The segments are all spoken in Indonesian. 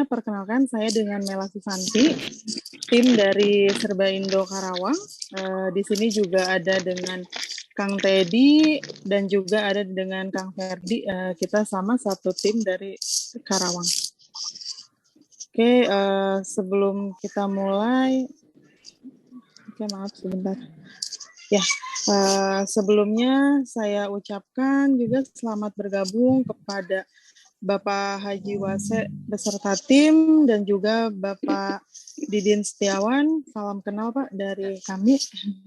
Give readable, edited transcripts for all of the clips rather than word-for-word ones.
Perkenalkan, saya dengan Mela Susanti, tim dari Serba Indo Karawang. Di sini juga ada dengan Kang Teddy dan juga ada dengan Kang Ferdi. Kita sama satu tim dari Karawang. Oke, sebelum kita mulai, maaf sebentar. Ya, sebelumnya saya ucapkan juga selamat bergabung kepada Bapak Haji Wase beserta tim dan juga Bapak Didin Setiawan. Salam kenal Pak dari kami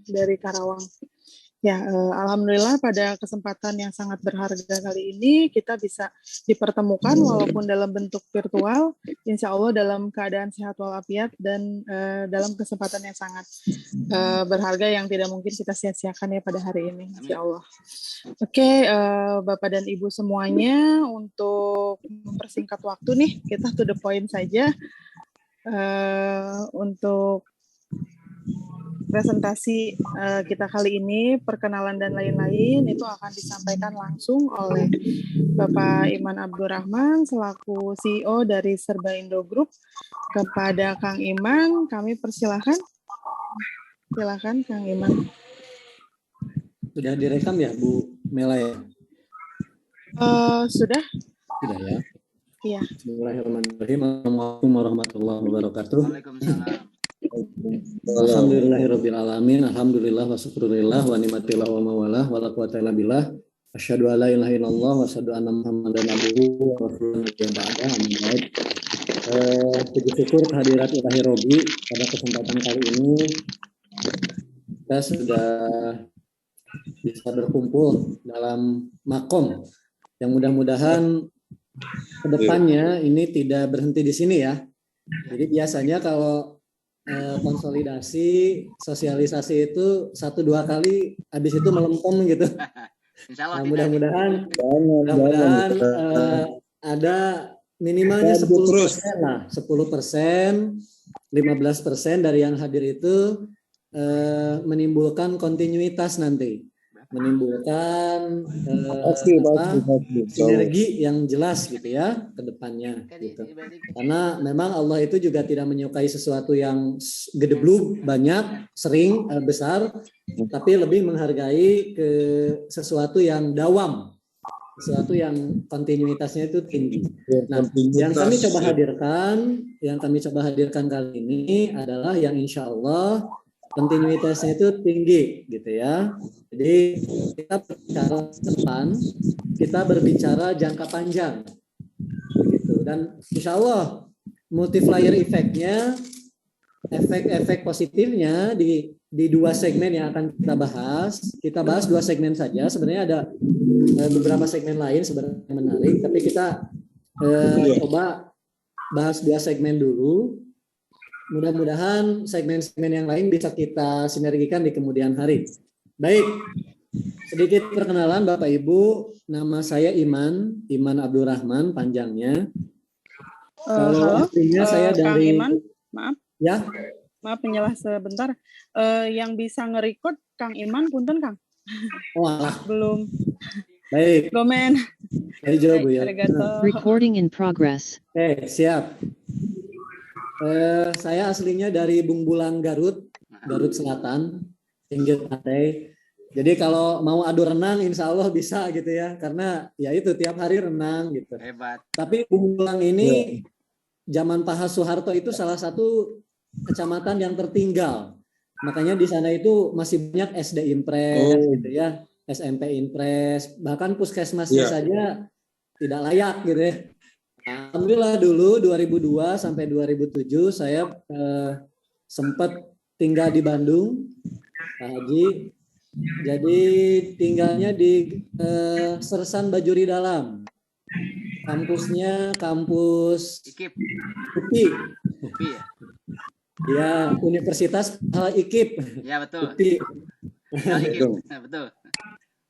dari Karawang. Ya, alhamdulillah pada kesempatan yang sangat berharga kali ini kita bisa dipertemukan walaupun dalam bentuk virtual, insya Allah dalam keadaan sehat walafiat dan dalam kesempatan yang sangat berharga yang tidak mungkin kita sia-siakan ya pada hari ini, insya Allah. Oke, Bapak dan Ibu semuanya, untuk mempersingkat waktu nih, kita to the point saja. Untuk presentasi kita kali ini, perkenalan dan lain-lain, itu akan disampaikan langsung oleh Bapak Iman Abdurrahman selaku CEO dari Serba Indo Group. Kepada Kang Iman, kami persilahkan. Silakan Kang Iman. Sudah direkam ya Bu Mela ya? Sudah? Sudah ya? Iya. Bismillahirrahmanirrahim. Assalamualaikum warahmatullahi wabarakatuh. Waalaikumsalam. Alhamdulillahirabbil alamin. Alhamdulillah wa syukurillah wa ni'matillah wa mawalah wa la quwwata illa billah. Asyhadu an la ilaha illallah wa asyhadu anna Muhammadan abduhu wa rasuluhu yang ba'da. Amin. Puji syukur kehadirat Ilahi Robi pada kesempatan kali ini kita sudah bisa berkumpul dalam makom yang mudah-mudahan kedepannya ini tidak berhenti di sini ya. Jadi biasanya kalau konsolidasi, sosialisasi itu 1-2 kali, habis itu melempem gitu. Nah, mudah-mudahan ada minimalnya 10% lah, 10%, 15% dari yang hadir itu menimbulkan kontinuitas nanti. Menimbulkan sinergi yang jelas gitu ya ke depannya gitu. Karena memang Allah itu juga tidak menyukai sesuatu yang gedeblug, banyak, sering, besar, tapi lebih menghargai ke sesuatu yang dawam, sesuatu yang kontinuitasnya itu tinggi. Nah, yang kami coba hadirkan kali ini adalah yang insya Allah kontinuitasnya itu tinggi gitu ya. Jadi kita berbicara depan, kita berbicara jangka panjang begitu. Dan insya Allah multiplier efeknya, efek-efek positifnya di 2 segmen yang akan kita bahas. Kita bahas 2 segmen saja. Sebenarnya ada beberapa segmen lain sebenarnya menarik, tapi kita coba bahas 2 segmen dulu. Mudah-mudahan segmen-segmen yang lain bisa kita sinergikan di kemudian hari. Baik, sedikit perkenalan Bapak Ibu. Nama saya Iman Abdurrahman panjangnya. Halo, saya dari Kang Iman, maaf. Ya. Maaf menyelah sebentar. Yang bisa nge-record Kang Iman, punten Kang. Wah. Belum. Baik. Gomen. Baik, ya. Recording in progress. Oke, siap. Saya aslinya dari Bungbulang, Garut Selatan, pinggir pantai. Jadi kalau mau adu renang, insya Allah bisa gitu ya, karena ya itu tiap hari renang gitu. Hebat. Tapi Bungbulang ini zaman Pak Soeharto itu salah satu kecamatan yang tertinggal. Makanya di sana itu masih banyak SD Impres gitu ya, SMP Impres, bahkan puskesmasnya saja tidak layak gitu ya. Alhamdulillah dulu 2002 sampai 2007 saya sempat tinggal di Bandung, Pak Haji. Jadi tinggalnya di Sersan Bajuri Dalam. Kampusnya kampus UPI. Ya, Universitas Padahal IKIP. Ya, betul. UPI. Betul.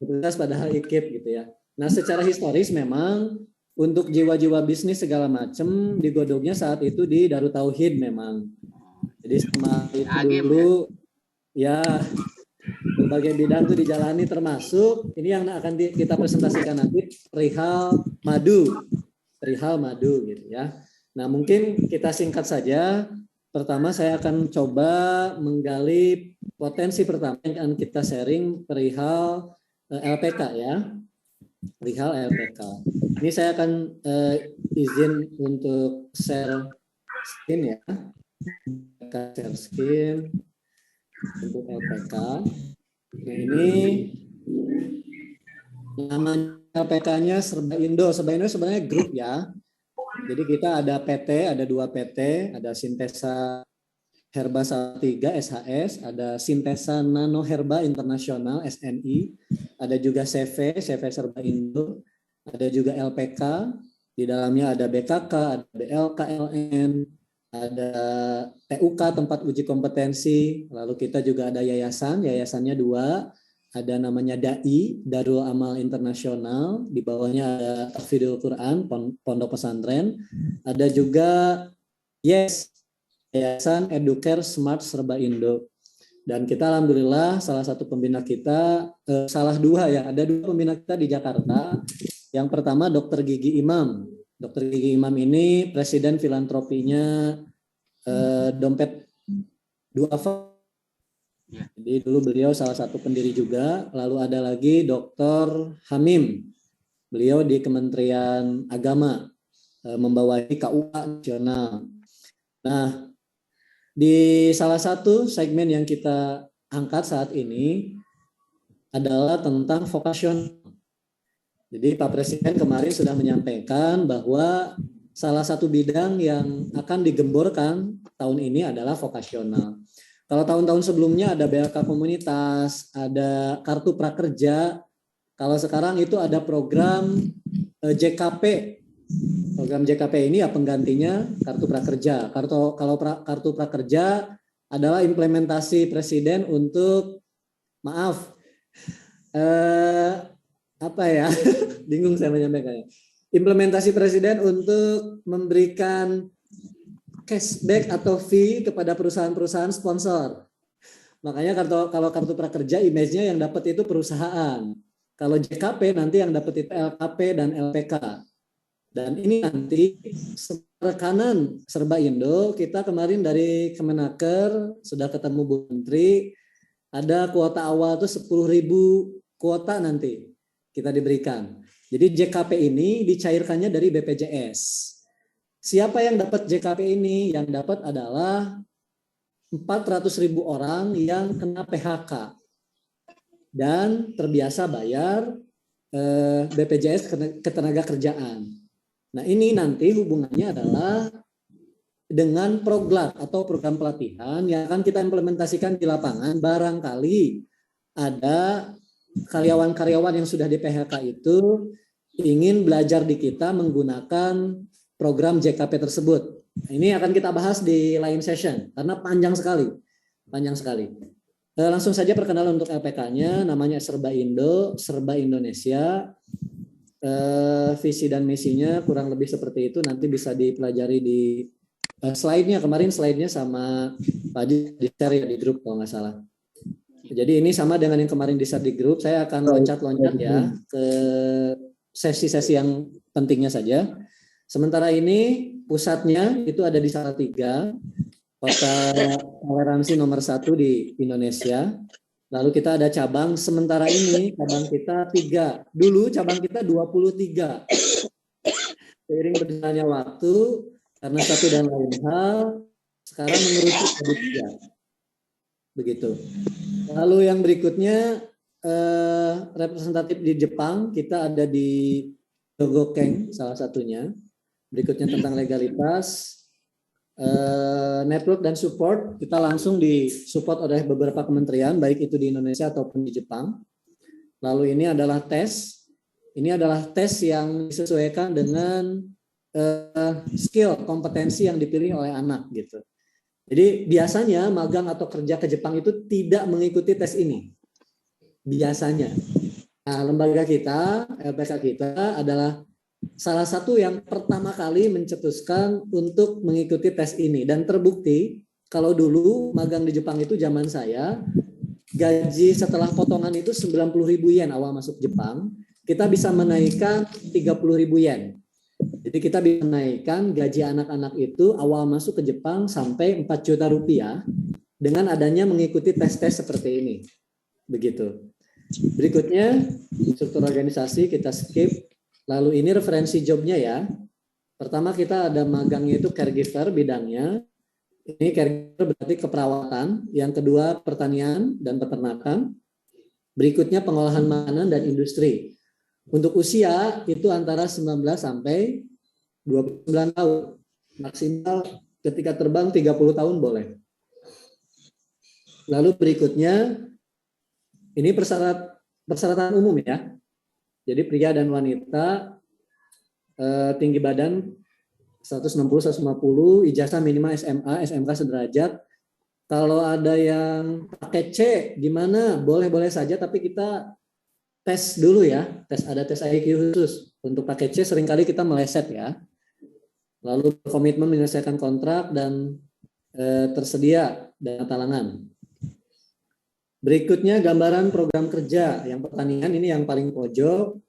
Universitas Padahal IKIP gitu ya. Nah, secara historis memang untuk jiwa-jiwa bisnis segala macam digodoknya saat itu di Darut Tauhid memang. Jadi sama itu dulu ya berbagai bidang itu dijalani, termasuk ini yang akan kita presentasikan nanti perihal madu gitu ya. Nah, mungkin kita singkat saja. Pertama saya akan coba menggali potensi pertama yang akan kita sharing perihal LPK ya. Perihal LPK. Ini saya akan izin untuk share screen ya. Share screen untuk LPK. Nah, ini namanya LPK-nya Serba Indo. Serba Indo sebenarnya grup ya. Jadi kita ada PT, ada 2 PT, ada Sintesa Herba 3 SHS, ada Sintesa Nano Herba Internasional SNI, ada juga CV Serba Indo, ada juga LPK, di dalamnya ada BKK, ada BLKLN, ada TUK tempat uji kompetensi, lalu kita juga ada yayasannya 2, ada namanya DAI, Darul Amal Internasional, di bawahnya ada Tahfidzul Quran, Pondok Pesantren, ada juga YES, Yayasan Educare Smart Serba Indo. Dan kita alhamdulillah salah satu pembina kita, salah 2 ya, ada 2 pembina kita di Jakarta. Yang pertama Dr. Gigi Imam. Dr. Gigi Imam ini presiden filantropinya Dompet Duafa. Jadi dulu beliau salah satu pendiri juga. Lalu ada lagi Dr. Hamim. Beliau di Kementerian Agama membawahi KUA nasional. Nah, di salah satu segmen yang kita angkat saat ini adalah tentang vokasional. Jadi Pak Presiden kemarin sudah menyampaikan bahwa salah satu bidang yang akan digemborkan tahun ini adalah vokasional. Kalau tahun-tahun sebelumnya ada BLK komunitas, ada kartu prakerja. Kalau sekarang itu ada program JKP. Program JKP ini ya penggantinya kartu prakerja. Kartu prakerja adalah implementasi Presiden untuk bingung saya menyampaikannya. Implementasi Presiden untuk memberikan cashback atau fee kepada perusahaan-perusahaan sponsor. Makanya kalau kartu prakerja image-nya yang dapat itu perusahaan. Kalau JKP nanti yang dapat itu LKP dan LPK. Dan ini nanti rekanan Serba Indo, kita kemarin dari Kemenaker sudah ketemu Bu Menteri, ada kuota awal itu 10.000 kuota nanti kita diberikan. Jadi JKP ini dicairkannya dari BPJS. Siapa yang dapat JKP ini? Yang dapat adalah 400.000 orang yang kena PHK dan terbiasa bayar BPJS Ketenagakerjaan. Nah, ini nanti hubungannya adalah dengan Proglat atau program pelatihan yang akan kita implementasikan di lapangan. Barangkali ada karyawan-karyawan yang sudah di PHK itu ingin belajar di kita menggunakan program JKP tersebut. Ini akan kita bahas di lain session karena panjang sekali. Langsung saja perkenalan untuk LPK-nya, namanya Serba Indo, Serba Indonesia. Visi dan misinya kurang lebih seperti itu, nanti bisa dipelajari di slide-nya. Kemarin slide-nya sama Pak Haji di-share ya di grup kalau nggak salah. Jadi ini sama dengan yang kemarin di-share di grup. Saya akan loncat-loncat ya ke sesi-sesi yang pentingnya saja. Sementara ini pusatnya itu ada di Salatiga, kota toleransi nomor 1 di Indonesia. Lalu kita ada cabang, sementara ini cabang kita 3. Dulu cabang kita 23. Seiring berjalannya waktu, karena satu dan lain hal, sekarang mengerucut jadi 3. Begitu. Lalu yang berikutnya, representatif di Jepang, kita ada di Dogokeng salah satunya. Berikutnya tentang legalitas, network dan support, kita langsung disupport oleh beberapa kementerian, baik itu di Indonesia ataupun di Jepang. Lalu ini adalah tes. Ini adalah tes yang disesuaikan dengan skill, kompetensi yang dipilih oleh anak gitu. Jadi biasanya magang atau kerja ke Jepang itu tidak mengikuti tes ini. Biasanya. Nah, lembaga kita, LPK kita adalah salah satu yang pertama kali mencetuskan untuk mengikuti tes ini, dan terbukti kalau dulu magang di Jepang itu zaman saya gaji setelah potongan itu 90.000 yen awal masuk Jepang, kita bisa menaikkan 30.000 yen. Jadi kita bisa menaikkan gaji anak-anak itu awal masuk ke Jepang sampai 4 juta rupiah dengan adanya mengikuti tes-tes seperti ini. Begitu. Berikutnya, struktur organisasi kita skip. Lalu ini referensi jobnya ya. Pertama kita ada magangnya itu caregiver bidangnya. Ini caregiver berarti keperawatan. Yang kedua pertanian dan peternakan. Berikutnya pengolahan makanan dan industri. Untuk usia itu antara 19 sampai 29 tahun. Maksimal ketika terbang 30 tahun boleh. Lalu berikutnya, ini persyaratan umum ya. Jadi pria dan wanita tinggi badan 160-150, ijazah minimal SMA, SMK sederajat. Kalau ada yang pakai C, gimana? Boleh-boleh saja, tapi kita tes dulu ya. Ada tes IQ khusus. Untuk pakai C seringkali kita meleset ya. Lalu komitmen menyelesaikan kontrak dan tersedia dana talangan. Berikutnya gambaran program kerja. Yang pertanian ini yang paling pojok.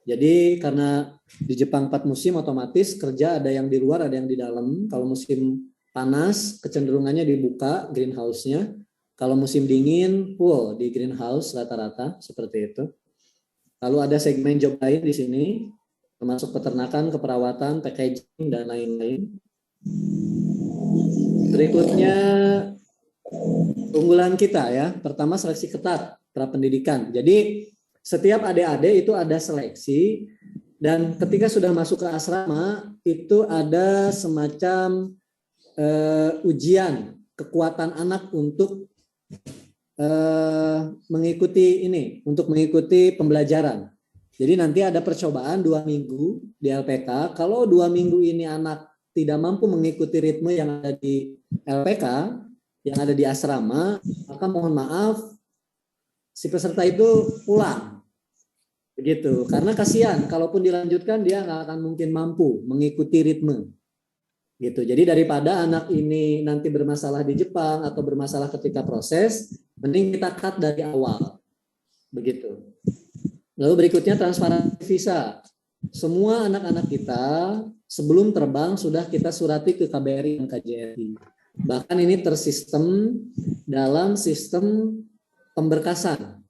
Jadi karena di Jepang 4 musim otomatis kerja ada yang di luar, ada yang di dalam. Kalau musim panas kecenderungannya dibuka greenhouse-nya. Kalau musim dingin full di greenhouse rata-rata seperti itu. Lalu ada segmen job lain di sini, termasuk peternakan, keperawatan, packaging dan lain-lain. Berikutnya unggulan kita ya. Pertama seleksi ketat prapendidikan. Jadi setiap adik-adik itu ada seleksi dan ketika sudah masuk ke asrama itu ada semacam ujian kekuatan anak untuk mengikuti ini, untuk mengikuti pembelajaran. Jadi nanti ada percobaan 2 minggu di LPK. Kalau 2 minggu ini anak tidak mampu mengikuti ritme yang ada di LPK, yang ada di asrama, maka mohon maaf, si peserta itu pulang. Begitu. Karena kasihan, kalaupun dilanjutkan dia nggak akan mungkin mampu mengikuti ritme. Gitu. Jadi daripada anak ini nanti bermasalah di Jepang atau bermasalah ketika proses, mending kita cut dari awal. Begitu. Lalu berikutnya transparansi visa. Semua anak-anak kita sebelum terbang sudah kita surati ke KBRI dan KJRI. Bahkan ini tersistem dalam sistem pemberkasan.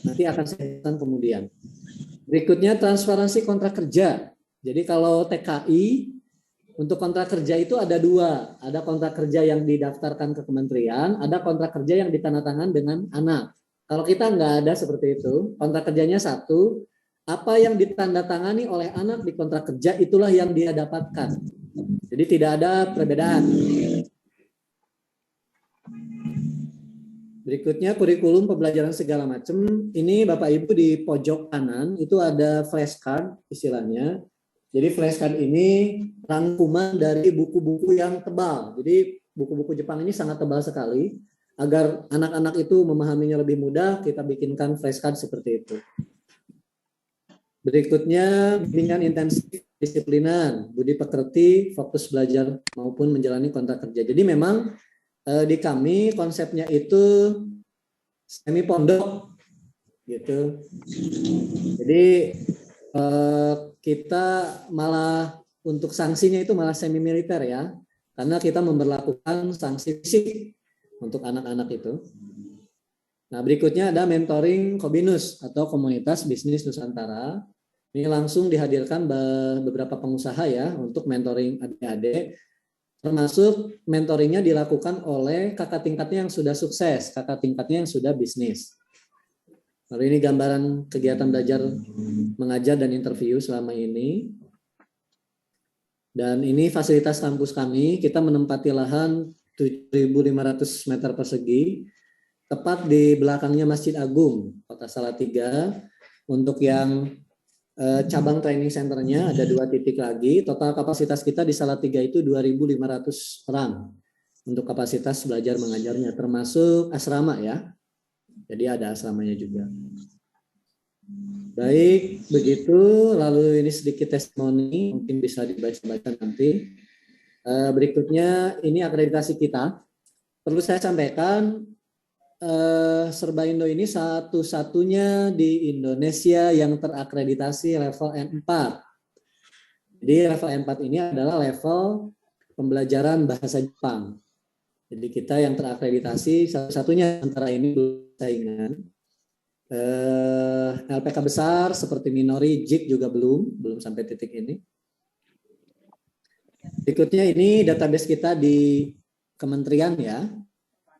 Nanti akan saya jelaskan kemudian. Berikutnya transparansi kontrak kerja. Jadi kalau TKI untuk kontrak kerja itu ada 2. Ada kontrak kerja yang didaftarkan ke kementerian, ada kontrak kerja yang ditandatangan dengan anak. Kalau kita nggak ada seperti itu, kontrak kerjanya 1, apa yang ditandatangani oleh anak di kontrak kerja itulah yang dia dapatkan. Jadi tidak ada perbedaan. Berikutnya kurikulum pembelajaran segala macam. Ini Bapak Ibu di pojok kanan itu ada flashcard istilahnya. Jadi flashcard ini rangkuman dari buku-buku yang tebal. Jadi buku-buku Jepang ini sangat tebal sekali. Agar anak-anak itu memahaminya lebih mudah, kita bikinkan flashcard seperti itu. Berikutnya bimbingan intensif disiplinan, budi pekerti, fokus belajar maupun menjalani kontrak kerja. Jadi memang di kami konsepnya itu semi pondok gitu. Jadi kita malah untuk sanksinya itu malah semi militer ya, karena kita memberlakukan sanksi fisik untuk anak-anak itu. Nah berikutnya ada mentoring Kobinus atau Komunitas Bisnis Nusantara. Ini langsung dihadirkan beberapa pengusaha ya untuk mentoring adik-adik. Termasuk mentoringnya dilakukan oleh kakak tingkatnya yang sudah sukses, kakak tingkatnya yang sudah bisnis. Lalu ini gambaran kegiatan belajar mengajar dan interview selama ini. Dan ini fasilitas kampus kami, kita menempati lahan 7.500 meter persegi, tepat di belakangnya Masjid Agung, Kota Salatiga. Untuk yang cabang training centernya ada 2 titik lagi. Total kapasitas kita di Salatiga itu 2.500 orang untuk kapasitas belajar mengajarnya, termasuk asrama ya. Jadi ada asramanya juga. Baik, begitu. Lalu ini sedikit testimoni, mungkin bisa dibaca-baca nanti. Berikutnya ini akreditasi kita. Perlu saya sampaikan, Serbaindo ini satu-satunya di Indonesia yang terakreditasi level N4. Jadi level 4 ini adalah level pembelajaran bahasa Jepang. Jadi kita yang terakreditasi satu-satunya antara ini belum saingan. LPK besar seperti Minori, JIK juga belum sampai titik ini. Berikutnya ini database kita di kementerian ya,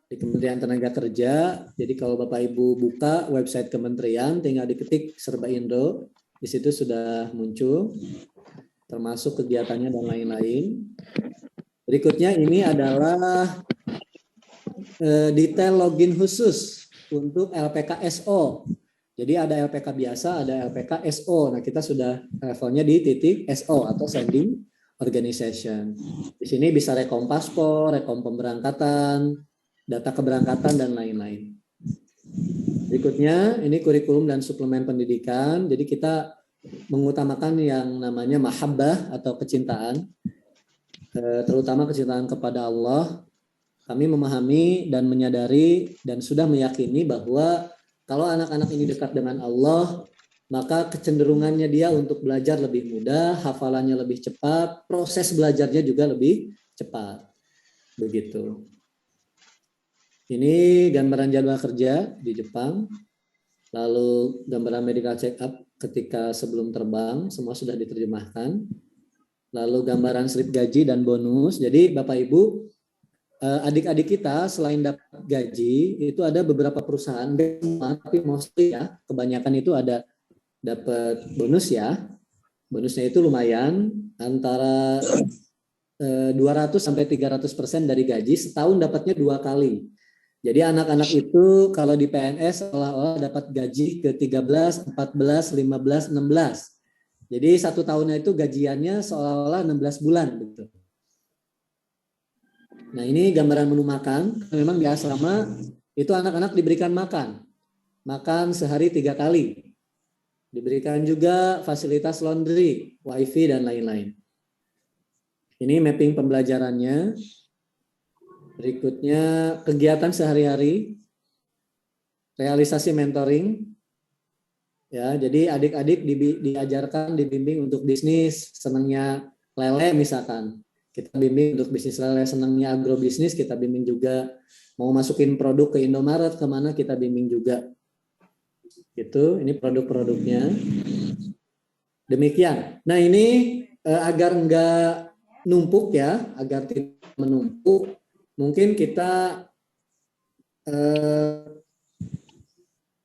di Kementerian Tenaga Kerja. Jadi kalau Bapak Ibu buka website kementerian, tinggal diketik Serba Indo, di situ sudah muncul, termasuk kegiatannya dan lain-lain. Berikutnya ini adalah detail login khusus untuk LPK SO. Jadi ada LPK biasa, ada LPK SO. Nah, kita sudah levelnya di titik SO atau Sending Organization. Di sini bisa rekom paspor, rekom pemberangkatan, data keberangkatan, dan lain-lain. Berikutnya, ini kurikulum dan suplemen pendidikan. Jadi kita mengutamakan yang namanya mahabbah atau kecintaan, terutama kecintaan kepada Allah. Kami memahami dan menyadari dan sudah meyakini bahwa kalau anak-anak ini dekat dengan Allah, maka kecenderungannya dia untuk belajar lebih mudah, hafalannya lebih cepat, proses belajarnya juga lebih cepat. Begitu. Ini gambaran jadwal kerja di Jepang, lalu gambaran medical check up ketika sebelum terbang, semua sudah diterjemahkan. Lalu gambaran slip gaji dan bonus. Jadi Bapak Ibu, adik-adik kita selain dapat gaji itu ada beberapa perusahaan, tapi mostly ya kebanyakan itu ada dapat bonus ya. Bonusnya itu lumayan, antara 200 sampai 300% dari gaji, setahun dapatnya 2 kali. Jadi anak-anak itu kalau di PNS seolah-olah dapat gaji ke 13, 14, 15, 16. Jadi 1 tahunnya itu gajiannya seolah-olah 16 bulan gitu. Nah, ini gambaran menu makan. Memang di asrama itu anak-anak diberikan makan sehari 3 kali. Diberikan juga fasilitas laundry, wifi, dan lain-lain. Ini mapping pembelajarannya. Berikutnya kegiatan sehari-hari, realisasi mentoring. Ya, jadi adik-adik diajarkan, dibimbing untuk bisnis, senangnya lele misalkan. Kita bimbing untuk bisnis lele, senangnya agrobisnis, kita bimbing juga. Mau masukin produk ke Indomaret, kemana kita bimbing juga. Gitu, ini produk-produknya. Demikian. Nah, ini agar enggak numpuk ya, agar tidak menumpuk, mungkin kita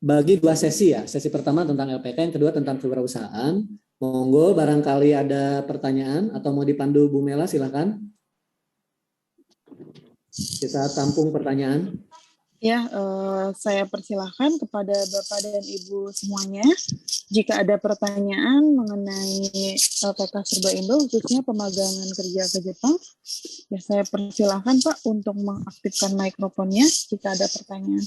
bagi 2 sesi ya. Sesi pertama tentang LPK, yang kedua tentang kewirausahaan. Monggo barangkali ada pertanyaan atau mau dipandu Bu Mela, silakan. Kita tampung pertanyaan. Ya, saya persilahkan kepada Bapak dan Ibu semuanya. Jika ada pertanyaan mengenai LPK Serba Indo, khususnya pemagangan kerja ke Jepang, ya saya persilahkan Pak untuk mengaktifkan mikrofonnya jika ada pertanyaan.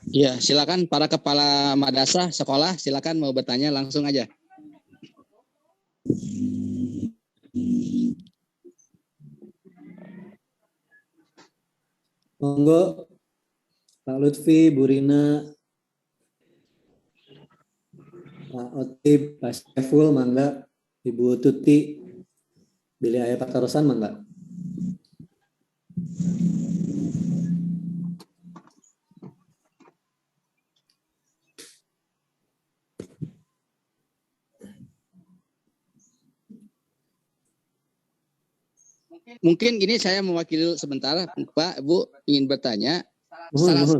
Ya, silakan para kepala madrasah sekolah, silakan mau bertanya langsung aja. Monggo Pak Lutfi, Bu Rina, Pak Otib, Pak Syeful, mangga. Ibu Tuti, Billy Ayah Pak Tarosan, mangga. Mungkin ini saya mewakili sebentar, Pak, Bu, ingin bertanya. Syarat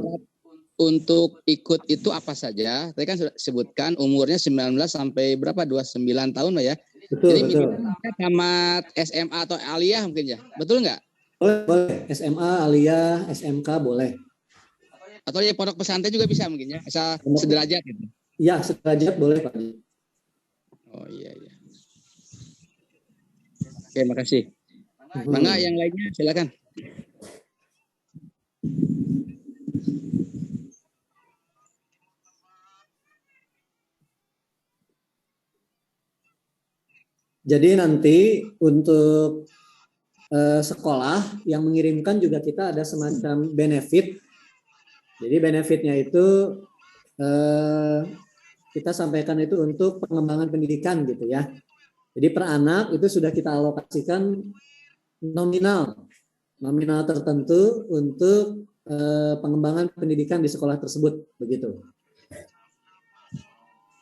untuk ikut itu apa saja? Tadi kan sudah sebutkan umurnya 19 sampai berapa? 29 tahun lah ya. Betul, jadi betul. Tamat SMA atau aliyah mungkin ya. Betul nggak? Boleh. SMA, aliyah, SMK boleh. Atau ya pondok pesantren juga bisa mungkin ya. Asal sederajat gitu. Ya, sederajat boleh, Pak. Oh iya. Oke, makasih. Mangga yang lainnya silakan. Jadi nanti untuk sekolah yang mengirimkan juga kita ada semacam benefit. Jadi benefitnya itu kita sampaikan itu untuk pengembangan pendidikan gitu ya. Jadi per anak itu sudah kita alokasikan nominal tertentu untuk pengembangan pendidikan di sekolah tersebut begitu.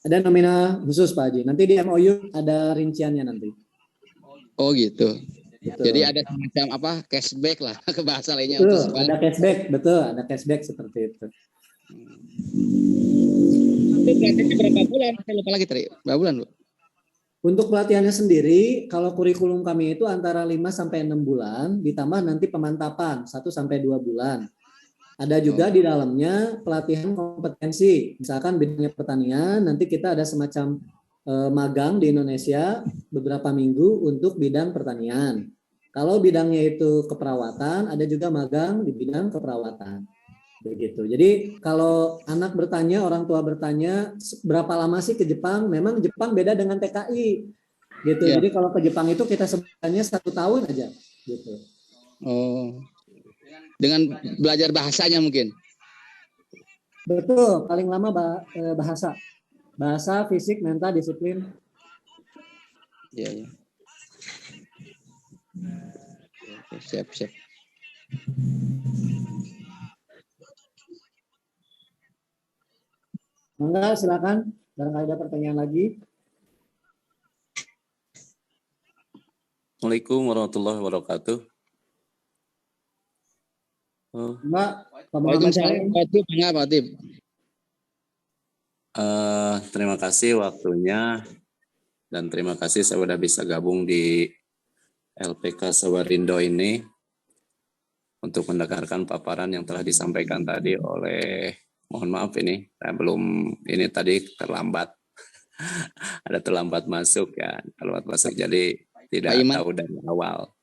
Ada nominal khusus Pak Haji. Nanti di MOU ada rinciannya nanti. Oh gitu. Betul. Jadi ada semacam apa cashback lah ke bahasa lainnya. Betul, ada cashback, betul, ada cashback seperti itu. Itu pelatihannya berapa bulan? Saya lupa lagi tadi. Berapa bulan, Bu? Untuk pelatihannya sendiri, kalau kurikulum kami itu antara 5 sampai 6 bulan, ditambah nanti pemantapan 1 sampai 2 bulan. Ada juga di dalamnya pelatihan kompetensi. Misalkan bidangnya pertanian, nanti kita ada semacam magang di Indonesia beberapa minggu untuk bidang pertanian. Kalau bidangnya itu keperawatan, ada juga magang di bidang keperawatan. Begitu. Jadi kalau anak bertanya, orang tua bertanya, berapa lama sih ke Jepang? Memang Jepang beda dengan TKI, gitu. Ya. Jadi kalau ke Jepang itu kita sebenarnya 1 tahun aja, gitu. Oh, dengan belajar bahasanya mungkin. Betul. Paling lama bahasa, fisik, mental, disiplin. Iya, iya. Oke, siap. Mangga silakan. Barangkali ada pertanyaan lagi. Assalamualaikum warahmatullahi wabarakatuh. Mbak, Waalaikumsalam, Pak Hatip. Terima kasih waktunya dan terima kasih saya sudah bisa gabung di LPK Sawarindo ini untuk mendengarkan paparan yang telah disampaikan tadi oleh, mohon maaf ini saya belum, ini tadi terlambat. Ada terlambat masuk ya, terlambat masuk jadi tidak tahu dari awal.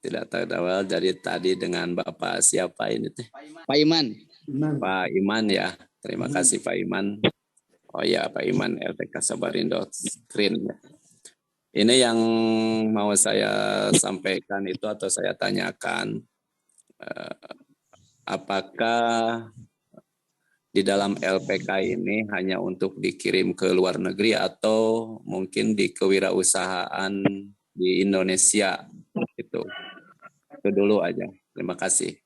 Tidak tahu dari awal, jadi tadi dengan Bapak siapa ini teh? Pak Iman. Pak Iman ya, terima kasih Pak Iman. Oh ya Pak Iman, LPK Sawarindo Screen. Ini yang mau saya sampaikan itu atau saya tanyakan, apakah di dalam LPK ini hanya untuk dikirim ke luar negeri atau mungkin di kewirausahaan di Indonesia itu dulu aja. Terima kasih.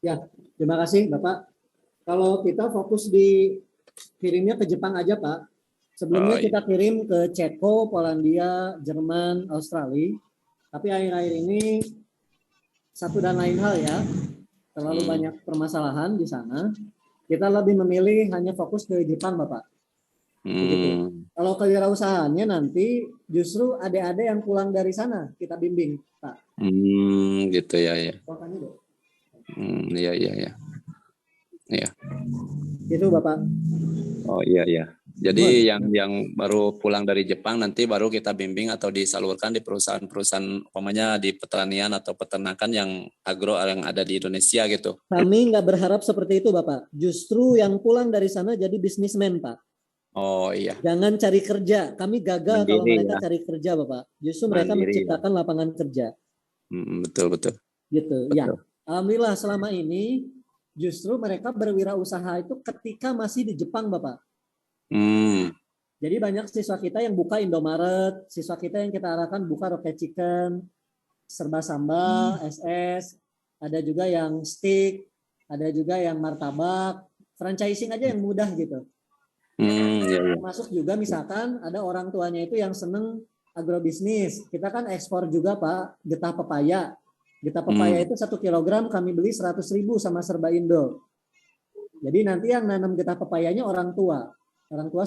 Ya, terima kasih Bapak. Kalau kita fokus di kirimnya ke Jepang aja Pak. Sebelumnya kita kirim ke Ceko, Polandia, Jerman, Australia. Tapi akhir-akhir ini satu dan lain hal ya, terlalu banyak permasalahan di sana. Kita lebih memilih hanya fokus ke Jepang Bapak. Begitu. Kalau kewirausahaannya nanti justru adik-adik yang pulang dari sana kita bimbing Pak. Gitu ya. Iya. Iya. Itu Bapak. Oh iya. Jadi yang baru pulang dari Jepang nanti baru kita bimbing atau disalurkan di perusahaan-perusahaan umpamanya di pertanian atau peternakan yang agro yang ada di Indonesia gitu. Kami nggak berharap seperti itu Bapak. Justru yang pulang dari sana jadi bisnismen Pak. Oh iya. Jangan cari kerja. Kami gagal mandiri, kalau mereka cari kerja Bapak. Justru mereka menciptakan lapangan kerja. Betul. Gitu. Betul. Ya. Alhamdulillah selama ini justru mereka berwirausaha itu ketika masih di Jepang Bapak. Jadi banyak siswa kita yang buka Indomaret, siswa kita yang kita arahkan buka Rocket Chicken, Serba Samba, SS, ada juga yang steak, ada juga yang martabak, franchising aja yang mudah gitu. Termasuk juga misalkan ada orang tuanya itu yang seneng agrobisnis, kita kan ekspor juga Pak, getah pepaya. Getah pepaya itu 1 kilogram kami beli 100.000 sama Serba Indo. Jadi nanti yang nanam getah pepayanya orang tua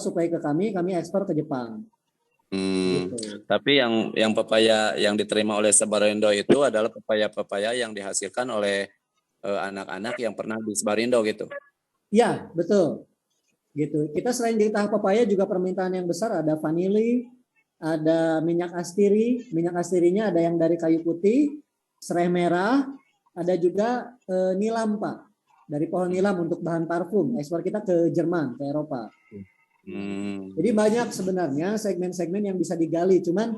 supply ke kami ekspor ke Jepang. Gitu. Tapi yang pepaya yang diterima oleh Sawarindo itu adalah pepaya yang dihasilkan oleh anak-anak yang pernah di Sawarindo gitu. Iya, betul. Gitu. Kita selain di getah pepaya juga permintaan yang besar ada vanili, ada minyak astiri. Minyak astirinya ada yang dari kayu putih, serai merah, ada juga nilam Pak. Dari pohon nilam untuk bahan parfum. Ekspor kita ke Jerman, ke Eropa. Jadi banyak sebenarnya segmen-segmen yang bisa digali. Cuman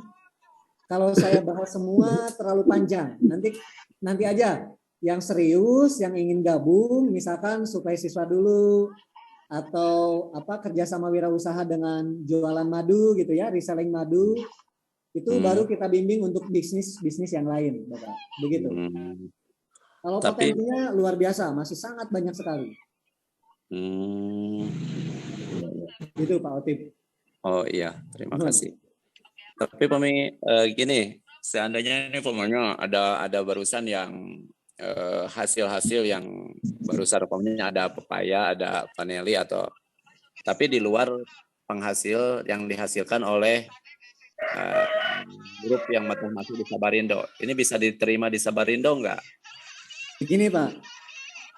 kalau saya bahas semua terlalu panjang. Nanti aja yang serius, yang ingin gabung, misalkan supaya siswa dulu, atau kerjasama wirausaha dengan jualan madu gitu ya, reselling madu, itu baru kita bimbing untuk bisnis yang lain, Bapak. Begitu. Kalau potensinya luar biasa, masih sangat banyak sekali. Gitu Pak Otip. Oh iya, terima kasih. Tapi gini, seandainya ini ada barusan yang hasil-hasil yang barusan ada pepaya, ada vanili tapi di luar penghasil yang dihasilkan oleh grup yang masuk di Samarinda. Ini bisa diterima di Samarinda enggak? Begini Pak,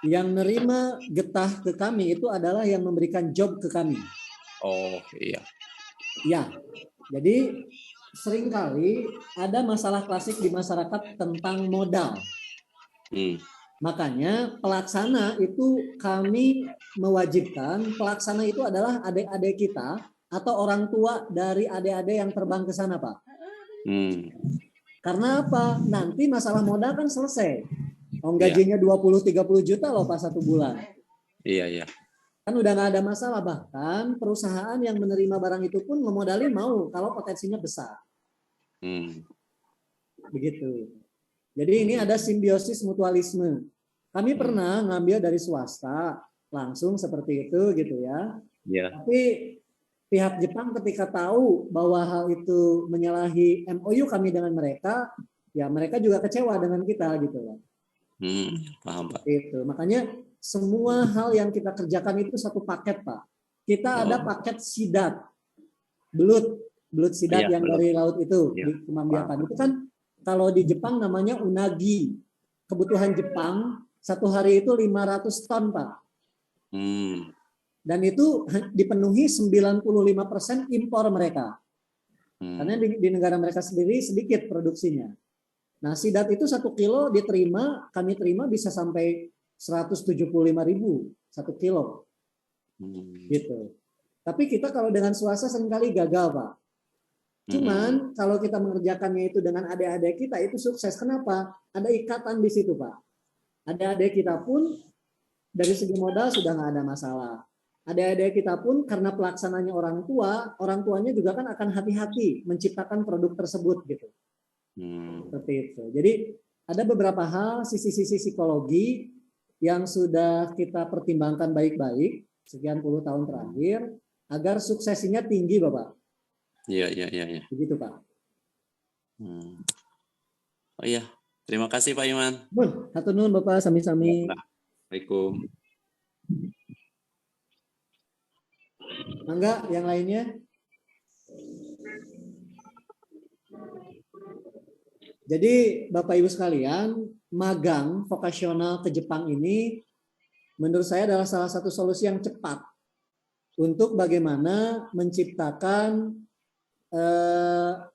yang nerima getah ke kami itu adalah yang memberikan job ke kami. Oh iya. Ya, jadi seringkali ada masalah klasik di masyarakat tentang modal. Makanya pelaksana itu kami mewajibkan, pelaksana itu adalah adik-adik kita atau orang tua dari adik-adik yang terbang ke sana Pak. Karena apa? Nanti masalah modal kan selesai. Gajinya 20-30 juta loh Pak 1 bulan. Iya. Kan udah nggak ada masalah, bahkan perusahaan yang menerima barang itu pun memodali mau kalau potensinya besar. Begitu. Jadi ini ada simbiosis mutualisme. Kami pernah ngambil dari swasta langsung seperti itu gitu ya. Tapi pihak Jepang ketika tahu bahwa hal itu menyalahi MOU kami dengan mereka, ya mereka juga kecewa dengan kita gitu loh. Paham Pak. Itu makanya semua hal yang kita kerjakan itu satu paket Pak. Kita ada paket sidat, belut sidat yang dari laut itu di Kemambiakan. Itu kan kalau di Jepang namanya unagi. Kebutuhan Jepang satu hari itu 500 ton Pak. Dan itu dipenuhi 95% impor mereka. Karena di negara mereka sendiri sedikit produksinya. Nah, sidat itu 1 kilo kami terima bisa sampai 175.000 1 kilo. Gitu. Tapi kita kalau dengan swasta seringkali gagal, Pak. Cuman kalau kita mengerjakannya itu dengan adik-adik kita itu sukses. Kenapa? Ada ikatan di situ, Pak. Adik-adik kita pun dari segi modal sudah nggak ada masalah. Adik-adik kita pun karena pelaksananya orang tuanya juga kan akan hati-hati menciptakan produk tersebut gitu. Seperti itu. Jadi ada beberapa hal sisi-sisi psikologi yang sudah kita pertimbangkan baik-baik sekian puluh tahun terakhir agar suksesinya tinggi, Bapak. Iya. Begitu, Pak. Oh iya, terima kasih Pak Iman. Hatur nuhun Bapak, sami-sami. Assalamualaikum. Mangga yang lainnya. Jadi Bapak Ibu sekalian, magang vokasional ke Jepang ini menurut saya adalah salah satu solusi yang cepat untuk bagaimana menciptakan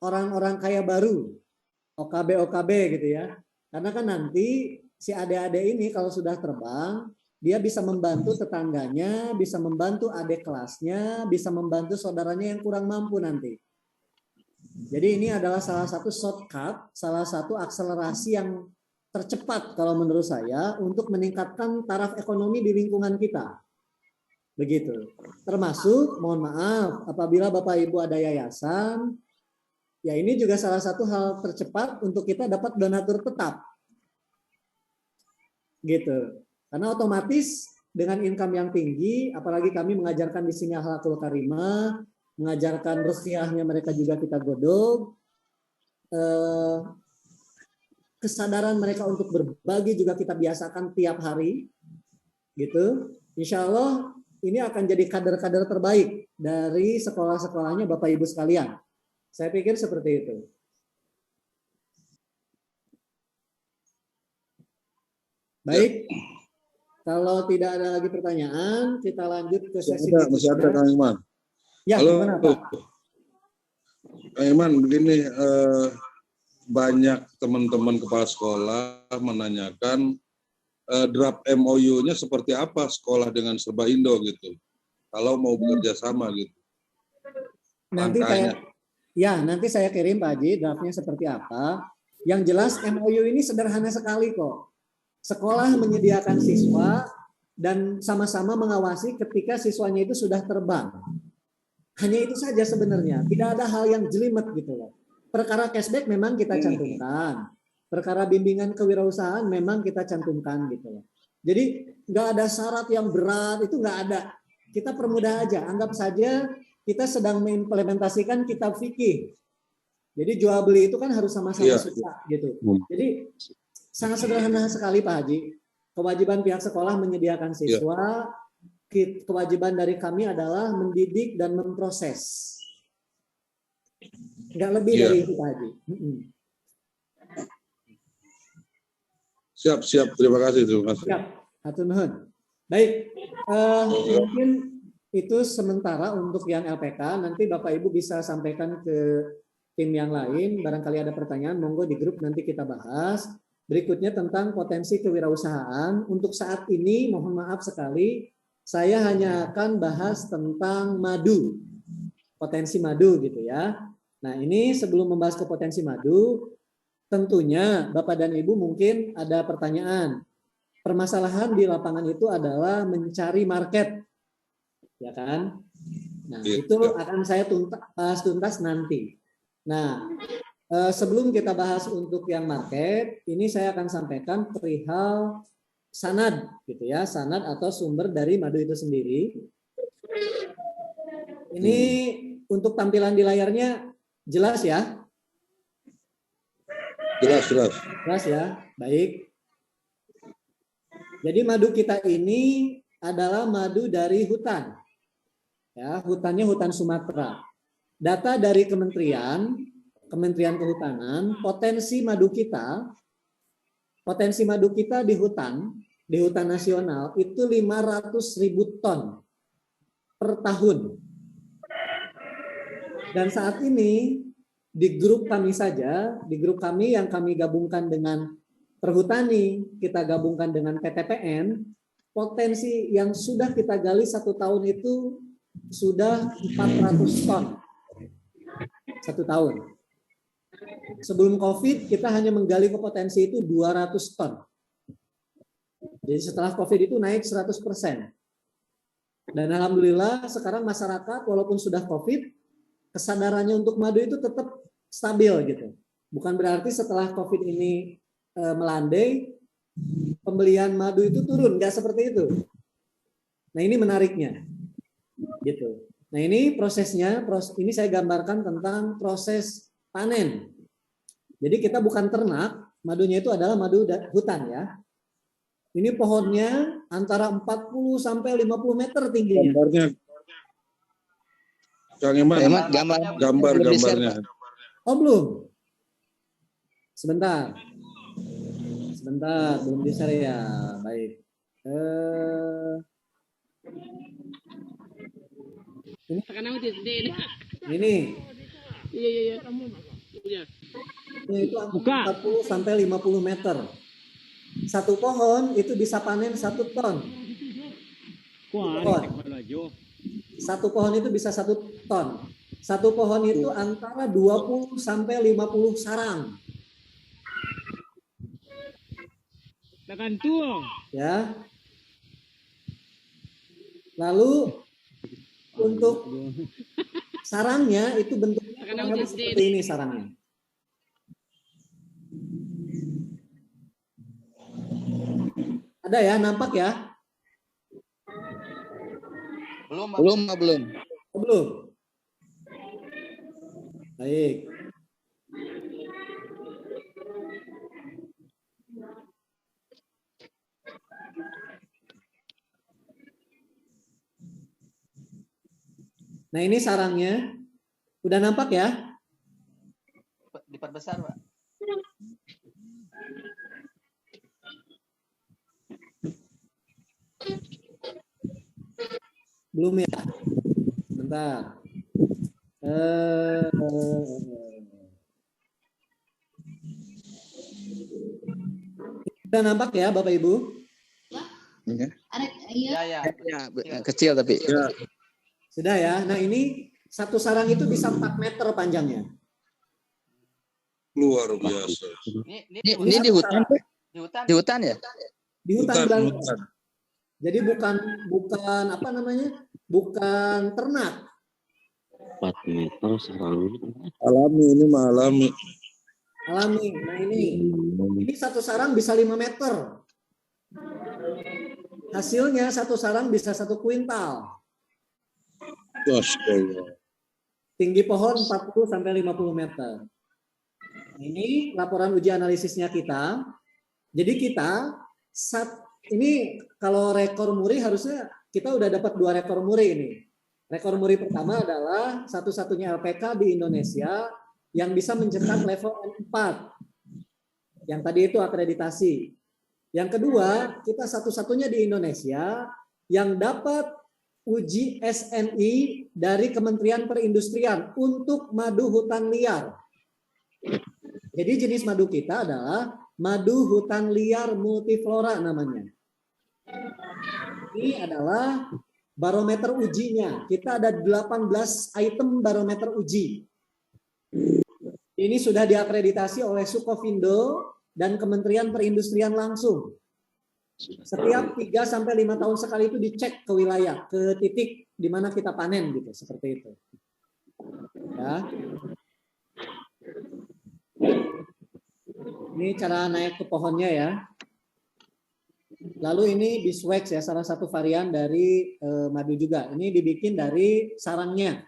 orang-orang kaya baru, OKB gitu ya. Karena kan nanti si adik-adik ini kalau sudah terbang, dia bisa membantu tetangganya, bisa membantu adik kelasnya, bisa membantu saudaranya yang kurang mampu nanti. Jadi ini adalah salah satu shortcut, salah satu akselerasi yang tercepat kalau menurut saya untuk meningkatkan taraf ekonomi di lingkungan kita. Begitu. Termasuk, mohon maaf, apabila Bapak Ibu ada yayasan, ya ini juga salah satu hal tercepat untuk kita dapat donatur tetap. Gitu. Karena otomatis dengan income yang tinggi, apalagi kami mengajarkan di sini akhlakul karimah, mengajarkan ruqyahnya mereka juga kita godok, kesadaran mereka untuk berbagi juga kita biasakan tiap hari, gitu. Insya Allah ini akan jadi kader-kader terbaik dari sekolah-sekolahnya Bapak Ibu sekalian. Saya pikir seperti itu. Baik, kalau tidak ada lagi pertanyaan, kita lanjut ke sesi masih ada Kang Iman. Ya, halo, gimana, Pak? Kang Iman, begini, banyak teman-teman kepala sekolah menanyakan draft MOU-nya seperti apa sekolah dengan Serba Indo gitu. Kalau mau bekerja sama gitu. Nanti saya kirim Pak Haji draftnya seperti apa. Yang jelas MOU ini sederhana sekali kok. Sekolah menyediakan siswa, dan sama-sama mengawasi ketika siswanya itu sudah terbang. Hanya itu saja sebenarnya, tidak ada hal yang jelimet gitu loh. Perkara cashback memang kita cantumkan, perkara bimbingan kewirausahaan memang kita cantumkan gitu loh. Jadi nggak ada syarat yang berat, itu nggak ada. Kita permudah aja, anggap saja kita sedang mengimplementasikan kitab fikih. Jadi jual beli itu kan harus sama-sama susah gitu. Jadi sangat sederhana sekali Pak Haji. Kewajiban pihak sekolah menyediakan siswa, kewajiban dari kami adalah mendidik dan memproses. Nggak lebih dari itu Pak Haji. Siap. Terima kasih. Siap. Hatur nuhun. Baik, mungkin itu sementara untuk yang LPK. Nanti Bapak Ibu bisa sampaikan ke tim yang lain. Barangkali ada pertanyaan, monggo di grup nanti kita bahas. Berikutnya tentang potensi kewirausahaan. Untuk saat ini, mohon maaf sekali, saya hanya akan bahas tentang madu, potensi madu gitu ya. Nah ini sebelum membahas ke potensi madu, tentunya Bapak dan Ibu mungkin ada pertanyaan. Permasalahan di lapangan itu adalah mencari market, ya kan? Nah itu akan saya tuntas nanti. Nah sebelum kita bahas untuk yang market, ini saya akan sampaikan perihal sanad, gitu ya, sanad atau sumber dari madu itu sendiri. Ini untuk tampilan di layarnya jelas ya? Jelas ya, baik. Jadi madu kita ini adalah madu dari hutan, ya, hutannya hutan Sumatera. Data dari Kementerian Kehutanan, potensi madu kita di hutan nasional itu 500.000 ton per tahun. Dan saat ini di grup kami saja, di grup kami yang kami gabungkan dengan Perhutani, kita gabungkan dengan PTPN, potensi yang sudah kita gali 1 tahun itu sudah 400 ton. 1 tahun. Sebelum COVID kita hanya menggali potensi itu 200 ton. Jadi setelah COVID itu naik 100%. Dan alhamdulillah sekarang masyarakat walaupun sudah COVID, kesadarannya untuk madu itu tetap stabil gitu. Bukan berarti setelah COVID ini melandai, pembelian madu itu turun, nggak seperti itu. Nah ini menariknya. Gitu. Nah ini prosesnya, ini saya gambarkan tentang proses panen. Jadi kita bukan ternak, madunya itu adalah madu hutan ya. Ini pohonnya antara 40 sampai 50 meter tingginya. Gambarnya. Kang Iman, gambarnya. Oh belum. Sebentar, belum di-share ya. Baik. Ini. Iya. Ini itu 40 sampai 50 meter. 1 pohon itu bisa panen 1 ton. Satu pohon itu bisa 1 ton. 1 pohon itu antara 20 sampai 50 sarang. Ya. Lalu untuk sarangnya itu bentuknya seperti ini sarangnya. Ada ya, nampak ya? Belum. Belum. Baik. Nah ini sarangnya. Udah nampak ya? Diperbesar, Pak. Belum ya? Bentar. Udah nampak ya Bapak Ibu? Iya. Kecil tapi. Ya. Sudah ya. Nah ini 1 sarang itu bisa 4 meter panjangnya. Luar biasa. Ini di hutan. Di hutan ya? Di hutan. Jadi bukan apa namanya? Bukan ternak. 4 meter sarang. Alami, ini mah alami. Alami. Nah ini satu sarang bisa 5 meter. Hasilnya satu sarang bisa 1 kuintal. Tinggi pohon 40 sampai 50 meter. Ini laporan uji analisisnya kita. Jadi kita ini kalau rekor muri harusnya kita udah dapat 2 rekor muri ini. Rekor muri pertama adalah satu-satunya LPK di Indonesia yang bisa mencetak level N4. Yang tadi itu akreditasi. Yang kedua, kita satu-satunya di Indonesia yang dapat uji SNI dari Kementerian Perindustrian untuk madu hutan liar. Jadi jenis madu kita adalah madu hutan liar multiflora namanya. Ini adalah barometer ujinya. Kita ada 18 item barometer uji. Ini sudah diakreditasi oleh Sukovindo dan Kementerian Perindustrian langsung. Setiap 3 sampai 5 tahun sekali itu dicek ke wilayah, ke titik di mana kita panen gitu, seperti itu. Ya. Ini cara naik ke pohonnya ya. Lalu ini beeswax ya, salah satu varian dari madu juga. Ini dibikin dari sarangnya.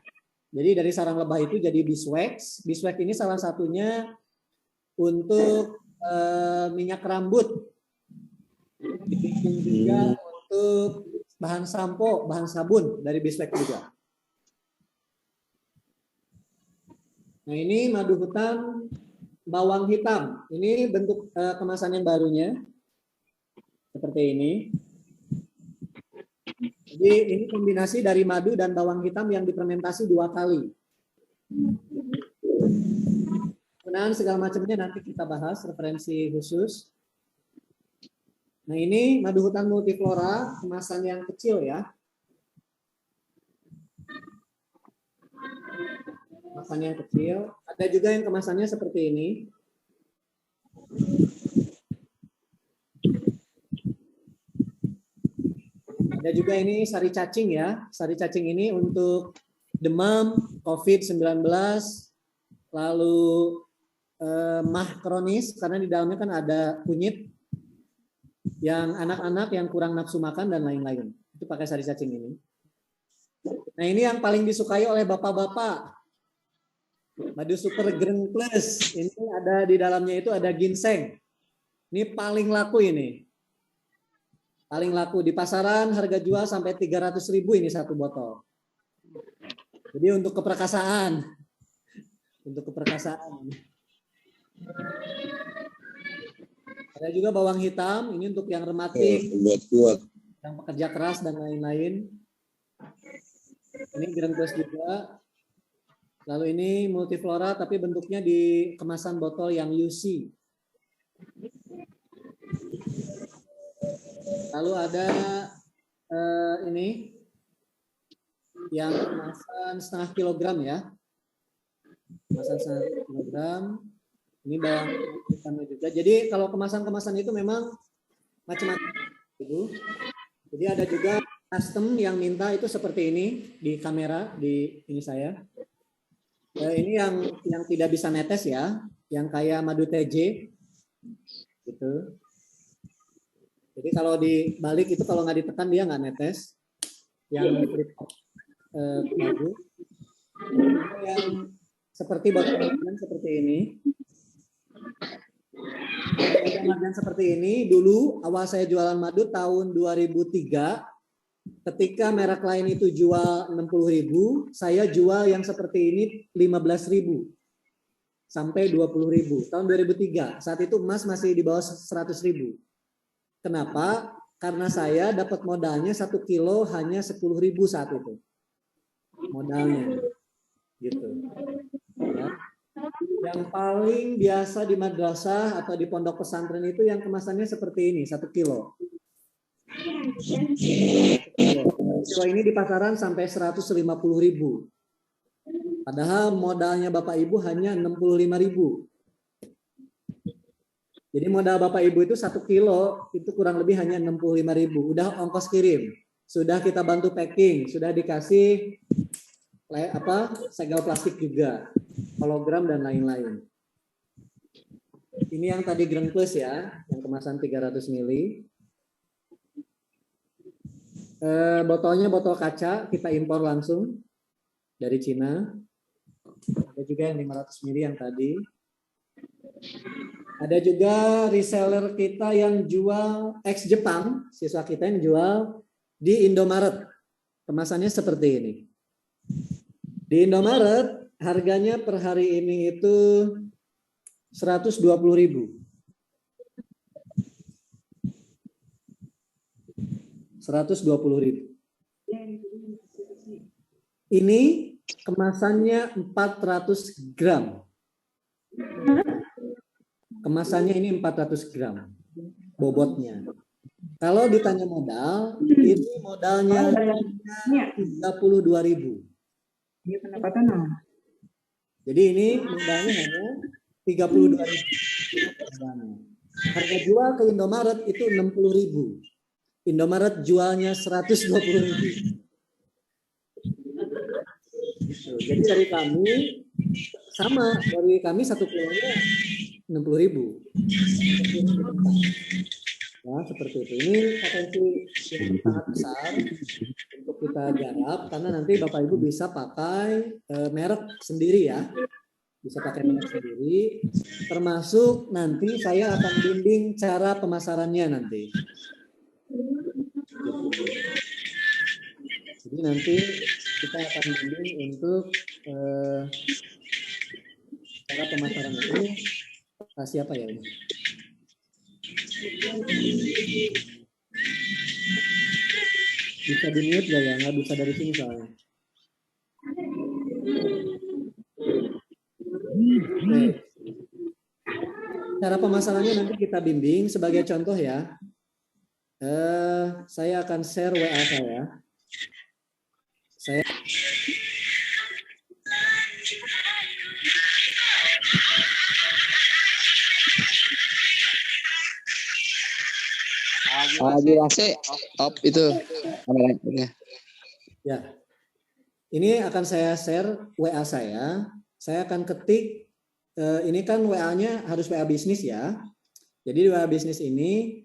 Jadi dari sarang lebah itu jadi beeswax. Beeswax ini salah satunya untuk minyak rambut. Dibikin juga untuk bahan sampo, bahan sabun dari beeswax juga. Nah ini madu hutan bawang hitam. Ini bentuk kemasan yang barunya. Seperti ini. Jadi ini kombinasi dari madu dan bawang hitam yang difermentasi 2 kali. Kemudian segala macamnya nanti kita bahas referensi khusus. Nah ini madu hutan multiflora kemasan yang kecil ya. Kemasan yang kecil. Ada juga yang kemasannya seperti ini. Ada juga ini sari cacing ya. Sari cacing ini untuk demam, COVID-19, lalu mah kronis karena di dalamnya kan ada kunyit, yang anak-anak yang kurang nafsu makan dan lain-lain. Itu pakai sari cacing ini. Nah ini yang paling disukai oleh bapak-bapak. Madu Super Green Plus. Ini ada di dalamnya itu ada ginseng. Ini paling laku ini. Paling laku di pasaran, harga jual sampai 300.000 ini satu botol. Jadi untuk keperkasaan. Untuk keperkasaan. Ada juga bawang hitam, ini untuk yang rematik, yang pekerja keras dan lain-lain. Ini Green Plus juga. Lalu ini multiflora tapi bentuknya di kemasan botol yang UC. Lalu ada ini yang kemasan setengah kilogram ya. Kemasan setengah kilogram. Ini bawang hitamnya juga. Jadi kalau kemasan-kemasan itu memang macam-macam. Jadi ada juga custom yang minta itu seperti ini di kamera di ini saya. Ini yang tidak bisa netes ya, yang kayak madu TJ, gitu. Jadi kalau dibalik itu kalau nggak ditekan dia nggak netes. Yang madu, yang seperti botol seperti ini. Botol seperti ini dulu awal saya jualan madu tahun 2003. Ketika merek lain itu jual 60.000, saya jual yang seperti ini 15.000 sampai 20.000. Tahun 2003, saat itu emas masih di bawah 100.000. Kenapa? Karena saya dapat modalnya 1 kilo hanya 10.000 saat itu. Modalnya. Gitu. Ya. Yang paling biasa di madrasah atau di pondok pesantren itu yang kemasannya seperti ini, 1 kilo. Kilo ini di pasaran sampai 150.000. Padahal modalnya Bapak Ibu hanya 65.000. Jadi modal Bapak Ibu itu 1 kilo itu kurang lebih hanya 65.000. Udah ongkos kirim, sudah kita bantu packing, sudah dikasih segel plastik juga, hologram dan lain-lain. Ini yang tadi Grand Plus ya, yang kemasan 300 ml. Botolnya botol kaca, kita impor langsung dari Cina. Ada juga yang 500 ml yang tadi. Ada juga reseller kita yang jual ex Jepang, siswa kita yang jual di Indomaret. Kemasannya seperti ini. Di Indomaret harganya per hari ini itu 120.000. 120.000. Ini kemasannya 400 gram. Kemasannya ini 400 gram bobotnya. Kalau ditanya modal, ini modalnya 32.000. Jadi ini modalnya hanya 32.000. Harga jual ke Indomaret itu 60.000. Indomaret jualnya 120.000. Gitu. Jadi dari kami sama, dari kami 1 kilonya 60.000. Ya, seperti itu. Ini potensi yang sangat besar untuk kita garap karena nanti Bapak Ibu bisa pakai merek sendiri ya. Bisa pakai merek sendiri. Termasuk nanti saya akan bimbing cara pemasarannya nanti. Jadi nanti kita akan bimbing untuk cara pemasaran itu siapa ya ini? Bisa di-mute gak ya? Nggak bisa dari sini soalnya. Oke. Cara pemasarannya nanti kita bimbing. Sebagai contoh ya, saya akan share WA saya. AC off itu kameranya. Ya. Ini akan saya share WA saya. Saya akan ketik, ini kan WA-nya harus WA bisnis ya. Jadi di WA bisnis ini,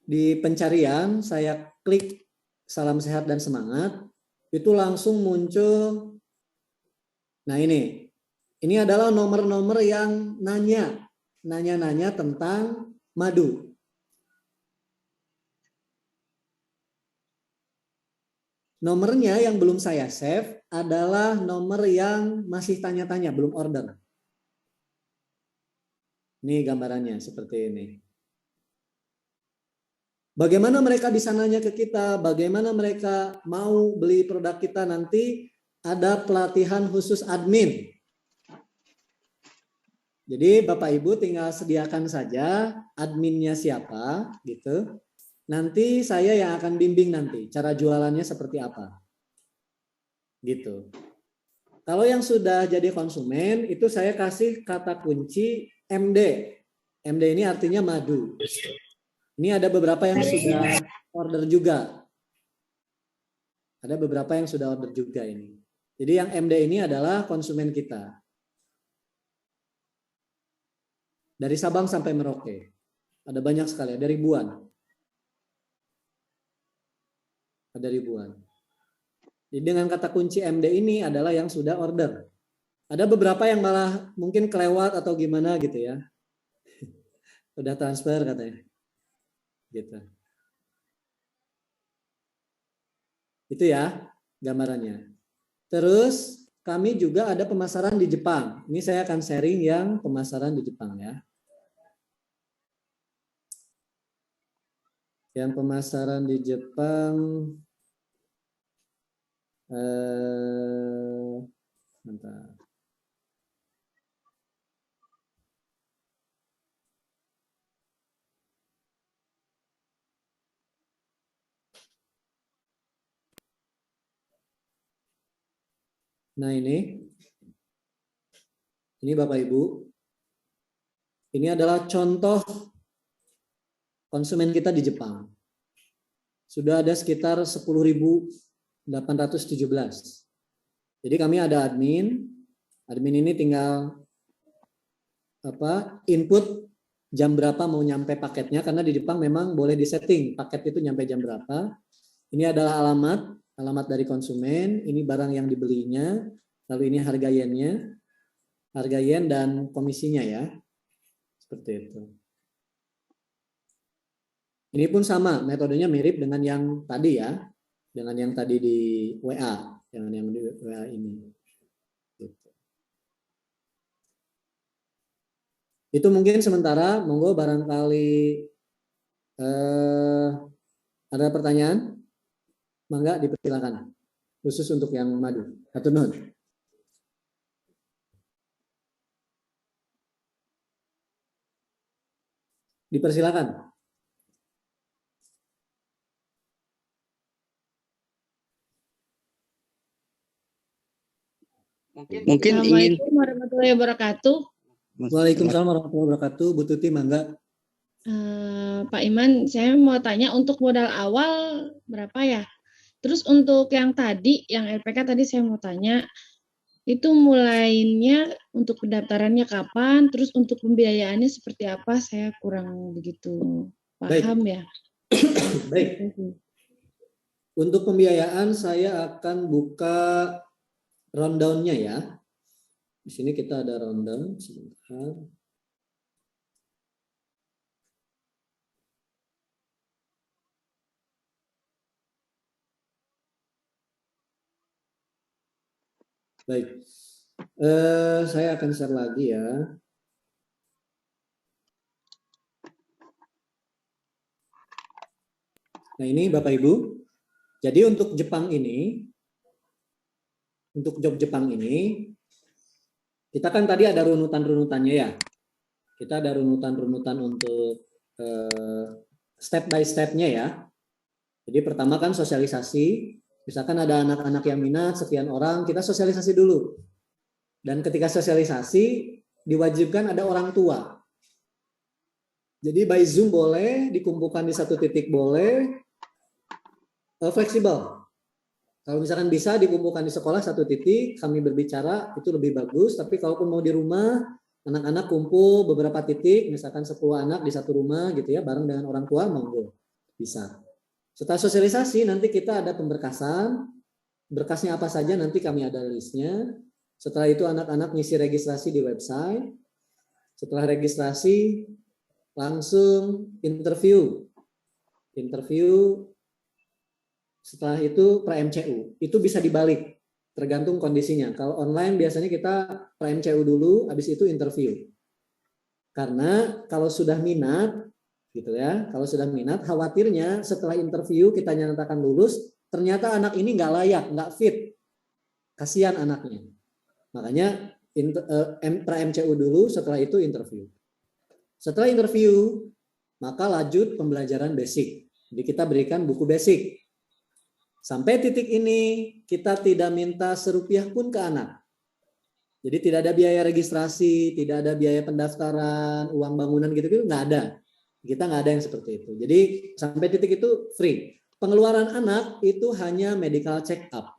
di pencarian saya klik salam sehat dan semangat, itu langsung muncul. Nah ini adalah nomor-nomor yang nanya tentang madu. Nomornya yang belum saya save adalah nomor yang masih tanya-tanya, belum order. Ini gambarannya seperti ini. Bagaimana mereka bisa nanya ke kita, bagaimana mereka mau beli produk kita nanti, ada pelatihan khusus admin. Jadi Bapak Ibu tinggal sediakan saja adminnya siapa gitu. Nanti saya yang akan bimbing nanti cara jualannya seperti apa. Gitu. Kalau yang sudah jadi konsumen itu saya kasih kata kunci MD. MD ini artinya madu. Ini ada beberapa yang sudah order juga. Ada beberapa yang sudah order juga ini. Jadi yang MD ini adalah konsumen kita. Dari Sabang sampai Merauke. Ada banyak sekali, ada ribuan. Ada ribuan. Jadi dengan kata kunci MD ini adalah yang sudah order. Ada beberapa yang malah mungkin kelewat atau gimana gitu ya. Udah transfer katanya. Gitu. Itu ya gambarannya. Terus kami juga ada pemasaran di Jepang. Ini saya akan sharing yang pemasaran di Jepang ya. Yang pemasaran di Jepang bentar. Nah ini Bapak Ibu, ini adalah contoh konsumen kita di Jepang. Sudah ada sekitar 10.817. Jadi kami ada admin ini tinggal input jam berapa mau nyampe paketnya, karena di Jepang memang boleh disetting paket itu nyampe jam berapa. Ini adalah alamat dari konsumen, ini barang yang dibelinya, lalu ini harga yen dan komisinya ya. Seperti itu. Ini pun sama, metodenya mirip dengan yang tadi ya, dengan yang tadi di WA, dengan yang di WA ini. Gitu. Itu mungkin sementara, monggo barangkali ada pertanyaan, mangga dipersilakan, khusus untuk yang madu. Hatur nuhun. Dipersilakan. Mungkin ingin. Assalamualaikum warahmatullahi wabarakatuh. Waalaikumsalam warahmatullahi wabarakatuh. Bu Tuti, mangga. Pak Iman, saya mau tanya untuk modal awal berapa ya? Terus untuk yang tadi, yang LPK tadi saya mau tanya, itu mulainya untuk pendaftarannya kapan? Terus untuk pembiayaannya seperti apa? Saya kurang begitu paham ya. Baik. Untuk pembiayaan saya akan buka rundown-nya ya. Di sini kita ada rundown sebentar. Baik. Saya akan share lagi ya. Nah, ini Bapak Ibu. Jadi untuk Jepang ini, untuk job Jepang ini, kita kan tadi ada runutan-runutannya ya. Kita ada runutan-runutan untuk step by step-nya ya. Jadi pertama kan sosialisasi. Misalkan ada anak-anak yang minat, sekian orang, kita sosialisasi dulu. Dan ketika sosialisasi, diwajibkan ada orang tua. Jadi by Zoom boleh, dikumpulkan di satu titik boleh, fleksibel. Kalau misalkan bisa dikumpulkan di sekolah satu titik, kami berbicara, itu lebih bagus. Tapi kalaupun mau di rumah, anak-anak kumpul beberapa titik, misalkan 10 anak di satu rumah gitu ya, bareng dengan orang tua, monggo. Bisa. Setelah sosialisasi, nanti kita ada pemberkasan. Berkasnya apa saja, nanti kami ada listnya. Setelah itu anak-anak ngisi registrasi di website. Setelah registrasi, langsung interview. Setelah itu pra-MCU, itu bisa dibalik, tergantung kondisinya. Kalau online biasanya kita pra-MCU dulu, habis itu interview. Karena kalau sudah minat, gitu ya, kalau sudah minat, khawatirnya setelah interview kita nyatakan lulus, ternyata anak ini nggak layak, nggak fit, kasihan anaknya. Makanya pra-MCU dulu, setelah itu interview. Setelah interview, maka lanjut pembelajaran basic. Jadi kita berikan buku basic. Sampai titik ini kita tidak minta serupiah pun ke anak. Jadi tidak ada biaya registrasi, tidak ada biaya pendaftaran, uang bangunan gitu-gitu, nggak ada. Kita nggak ada yang seperti itu. Jadi sampai titik itu free. Pengeluaran anak itu hanya medical check up.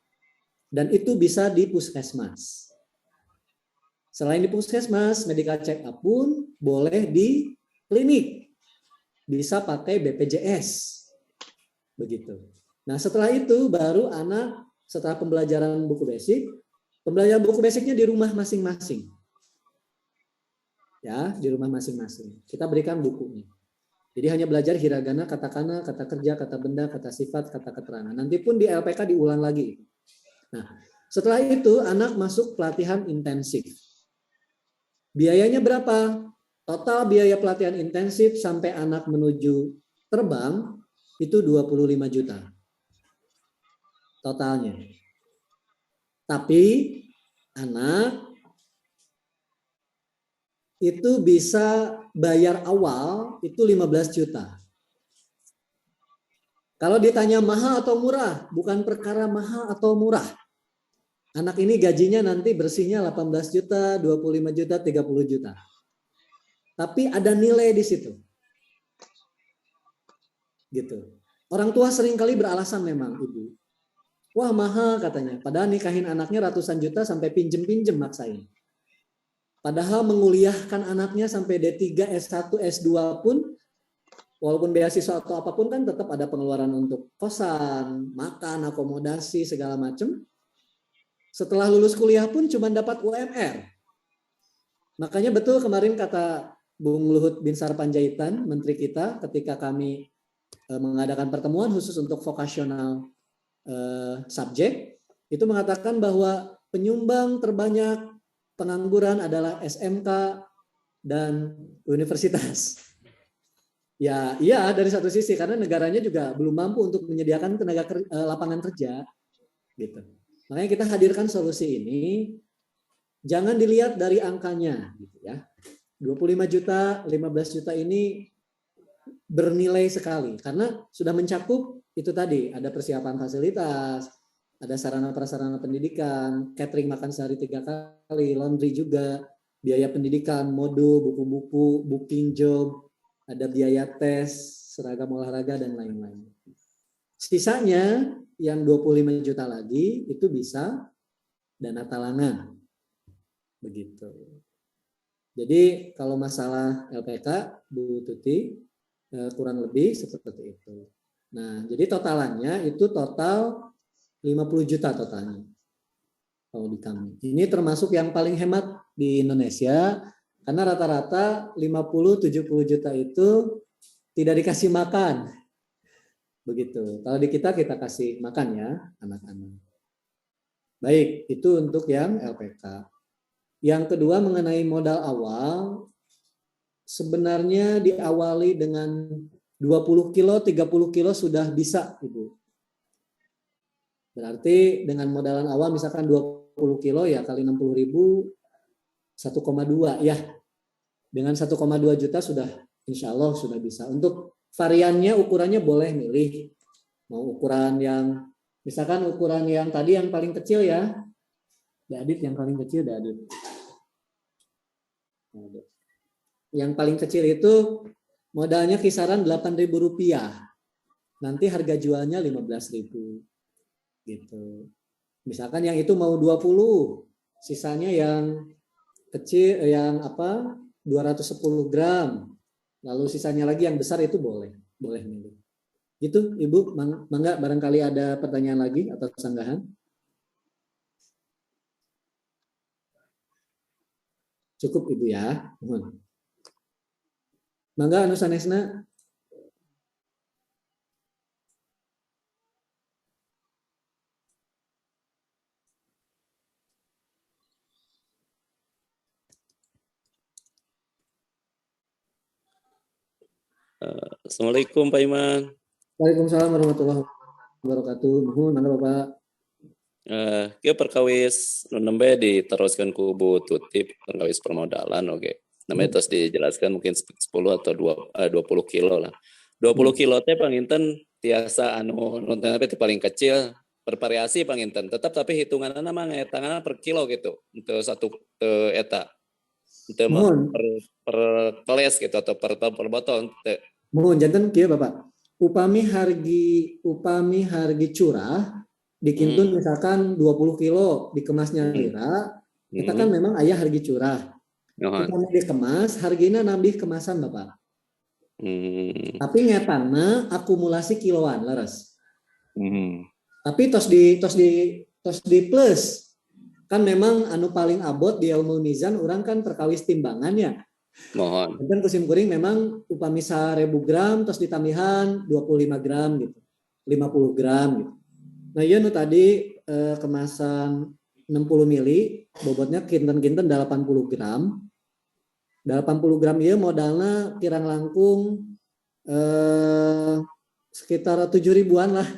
Dan itu bisa di puskesmas. Selain di puskesmas, medical check up pun boleh di klinik. Bisa pakai BPJS. Begitu. Nah setelah itu baru anak setelah pembelajaran buku basicnya di rumah masing-masing. Ya, di rumah masing-masing. Kita berikan bukunya. Jadi hanya belajar hiragana, katakana, kata kerja, kata benda, kata sifat, kata keterangan. Nanti pun di LPK diulang lagi. Nah, setelah itu anak masuk pelatihan intensif. Biayanya berapa? Total biaya pelatihan intensif sampai anak menuju terbang itu 25 juta. Totalnya. Tapi anak itu bisa bayar awal itu 15 juta. Kalau ditanya mahal atau murah, bukan perkara mahal atau murah. Anak ini gajinya nanti bersihnya 18 juta, 25 juta, 30 juta. Tapi ada nilai di situ. gitu. Orang tua seringkali beralasan memang ibu, wah mahal katanya, padahal nikahin anaknya ratusan juta sampai pinjem-pinjem maksain. Padahal menguliahkan anaknya sampai D3, S1, S2 pun, walaupun beasiswa atau apapun kan tetap ada pengeluaran untuk kosan, makan, akomodasi, segala macam. Setelah lulus kuliah pun cuma dapat UMR. Makanya betul kemarin kata Bung Luhut Binsar Panjaitan, Menteri kita, ketika kami mengadakan pertemuan khusus untuk vokasional subjek, itu mengatakan bahwa penyumbang terbanyak pengangguran adalah SMK dan universitas. Ya, iya dari satu sisi karena negaranya juga belum mampu untuk menyediakan lapangan kerja, gitu. Makanya kita hadirkan solusi ini. Jangan dilihat dari angkanya, gitu ya. 25 juta, 15 juta ini bernilai sekali karena sudah mencakup itu tadi, ada persiapan fasilitas, ada sarana prasarana pendidikan, catering makan sehari 3 kali, laundry juga, biaya pendidikan, modul, buku-buku, booking job, ada biaya tes, seragam olahraga dan lain-lain. Sisanya yang 25 juta lagi itu bisa dana talangan. Begitu. Jadi kalau masalah LPK Bu Tuti kurang lebih seperti itu. Nah, jadi totalannya itu total 50 juta totalnya. Kalau di kami. Ini termasuk yang paling hemat di Indonesia karena rata-rata 50-70 juta itu tidak dikasih makan. Begitu. Kalau di kita kasih makan ya anak-anak. Baik, itu untuk yang LPK. Yang kedua mengenai modal awal, sebenarnya diawali dengan 20 kilo, 30 kilo sudah bisa, Ibu. Berarti dengan modalan awal misalkan 20 kilo ya kali 60 ribu, 1,2 ya. Dengan 1,2 juta sudah insya Allah sudah bisa. Untuk variannya, ukurannya boleh milih. Mau ukuran yang, misalkan ukuran yang tadi yang paling kecil ya. Adit yang paling kecil, Adit. Yang paling kecil itu modalnya kisaran Rp8.000. Nanti harga jualnya Rp15.000. Gitu. Misalkan yang itu mau 20, sisanya yang kecil yang 210 gram. Lalu sisanya lagi yang besar itu boleh milih. Gitu Ibu, mangga barangkali ada pertanyaan lagi atau sanggahan? Cukup Ibu ya. Mohon. Mangga anu sanesna. Assalamualaikum Pak Iman. Waalaikumsalam warahmatullahi wabarakatuh. Mohon mangga Bapak. Kia perkawis nembe diteruskan ku Bu Tuti perkawis permodalan oke. Namanya terus dijelaskan mungkin 10 atau 20 kilo lah. 20 kilo teh panginten tiasa nonton tapi paling kecil bervariasi panginten. Tetap tapi hitunganna mah ngetanganna per kilo gitu. Untuk satu eta. Itu per keles gitu atau per botol. Mohon janten kieu Bapak. Upami hargi curah dikintun misalkan 20 kilo dikemasnya lira, kita kan memang ayah hargi curah. Upami dikemas, hargina nambih kemasan Bapak. Tapi ngetana akumulasi kiloan leres. Tapi tos di plus. Kan memang anu paling abot di Yaumul Mizan orang kan perkawis timbangannya. Mohon. Dan kusim kuring memang upami 1000 gram terus ditambahan 25 gram gitu. 50 gram gitu. Nah, iya nu tadi kemasan 60 mili, bobotnya kinten-kinten 80 gram. 80 gram iya modalnya kirang langkung sekitar 7 ribuan lah.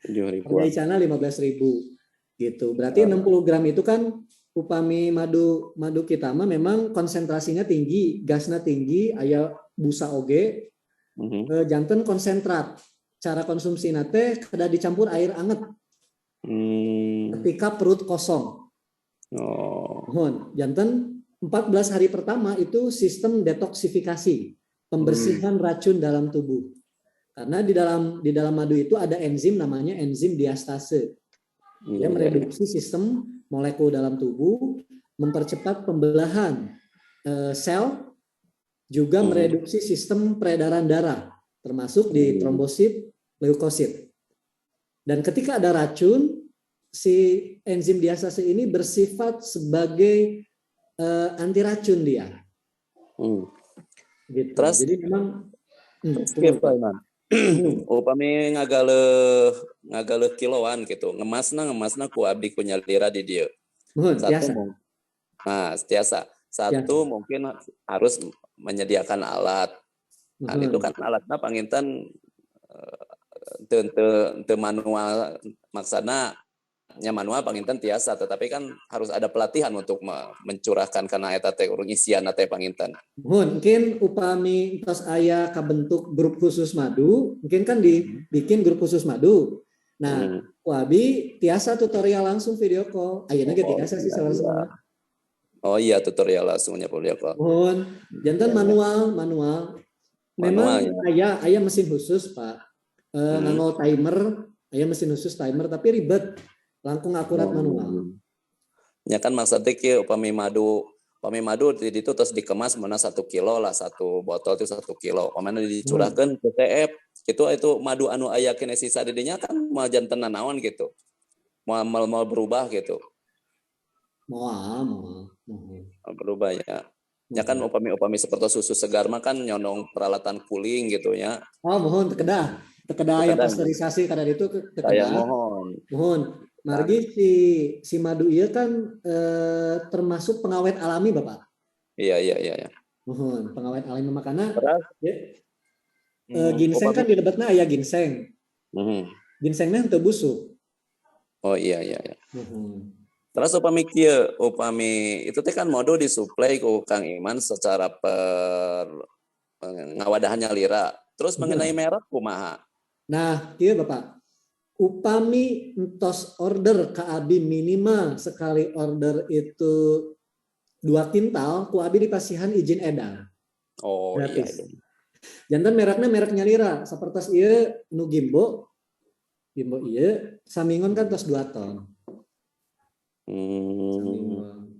7 ribuan. Harga icana 15.000 gitu. Berarti 60 gram itu kan upami madu kita mah memang konsentrasinya tinggi, gasnya tinggi, aya busa oge. Janten konsentrat. Cara konsumsi nate kada dicampur air anget. Ketika perut kosong. Janten 14 hari pertama itu sistem detoksifikasi, pembersihan racun dalam tubuh. Karena di dalam madu itu ada enzim namanya enzim diastase. Dia mereduksi sistem molekul dalam tubuh, mempercepat pembelahan sel, juga mereduksi sistem peredaran darah, termasuk di trombosit, leukosit. Dan ketika ada racun, si enzim diastase ini bersifat sebagai anti racun dia. Gitu. Terus, jadi memang upami ngagale kiloan gitu, ngemasna ku abdi ku nyalira di dia. Satu, tiasa. Satu mungkin harus menyediakan alat. Nah, itu kan alatnya panginten te manual maksana nya manual panginten tiasa, tetapi kan harus ada pelatihan untuk mencurahkan karena eta teh urang isian teh panginten. Mungkin upami tos aya kabentuk grup khusus madu, mungkin kan dibikin grup khusus madu. Nah, Wabi tiasa tutorial langsung video call. Ayeuna ge tiasa sih salah. Oh iya, tutorial langsungnya video call. Jantan manual. Memang aya mesin khusus, Pak. Nganggo timer, aya mesin khusus timer tapi ribet. Langkung akurat manual. Ya kan maksudnya kieu upami madu di itu terus dikemas mana 1 kilo lah, 1 botol itu 1 kilo. Pamana dicurahkeun ke TF, itu madu anu aya kene sisa di dinya kan moal janten naon gitu. Moal berubah gitu. Moal berubah ya. Ya kan upami seperti susu segar mah kan nyonong peralatan cooling gitu ya. Mohon tekedah aya pasteurisasi kada itu tekedah. Saya mohon. Margi si madu ieu kan termasuk pengawet alami, Bapak. Iya. Mohon pengawet alami makana ginseng kan di lebetna aya ginseng. Ginsengnya teu busuk. Oh iya. Terus upami itu teh kan modo disuplai ku Kang Iman secara ngawadahannya lira. Terus mengenai merek kumaha? Nah, ieu Bapak. Upami entos order ka abi minimal sekali order itu 2 kintal, ku abi dipasihan izin edar. Oh gratis. Iya. Jantan mereknya merek nyalira, sapertos ieu nu Gimbo ieu samingon kan tos 2 ton. Samingon.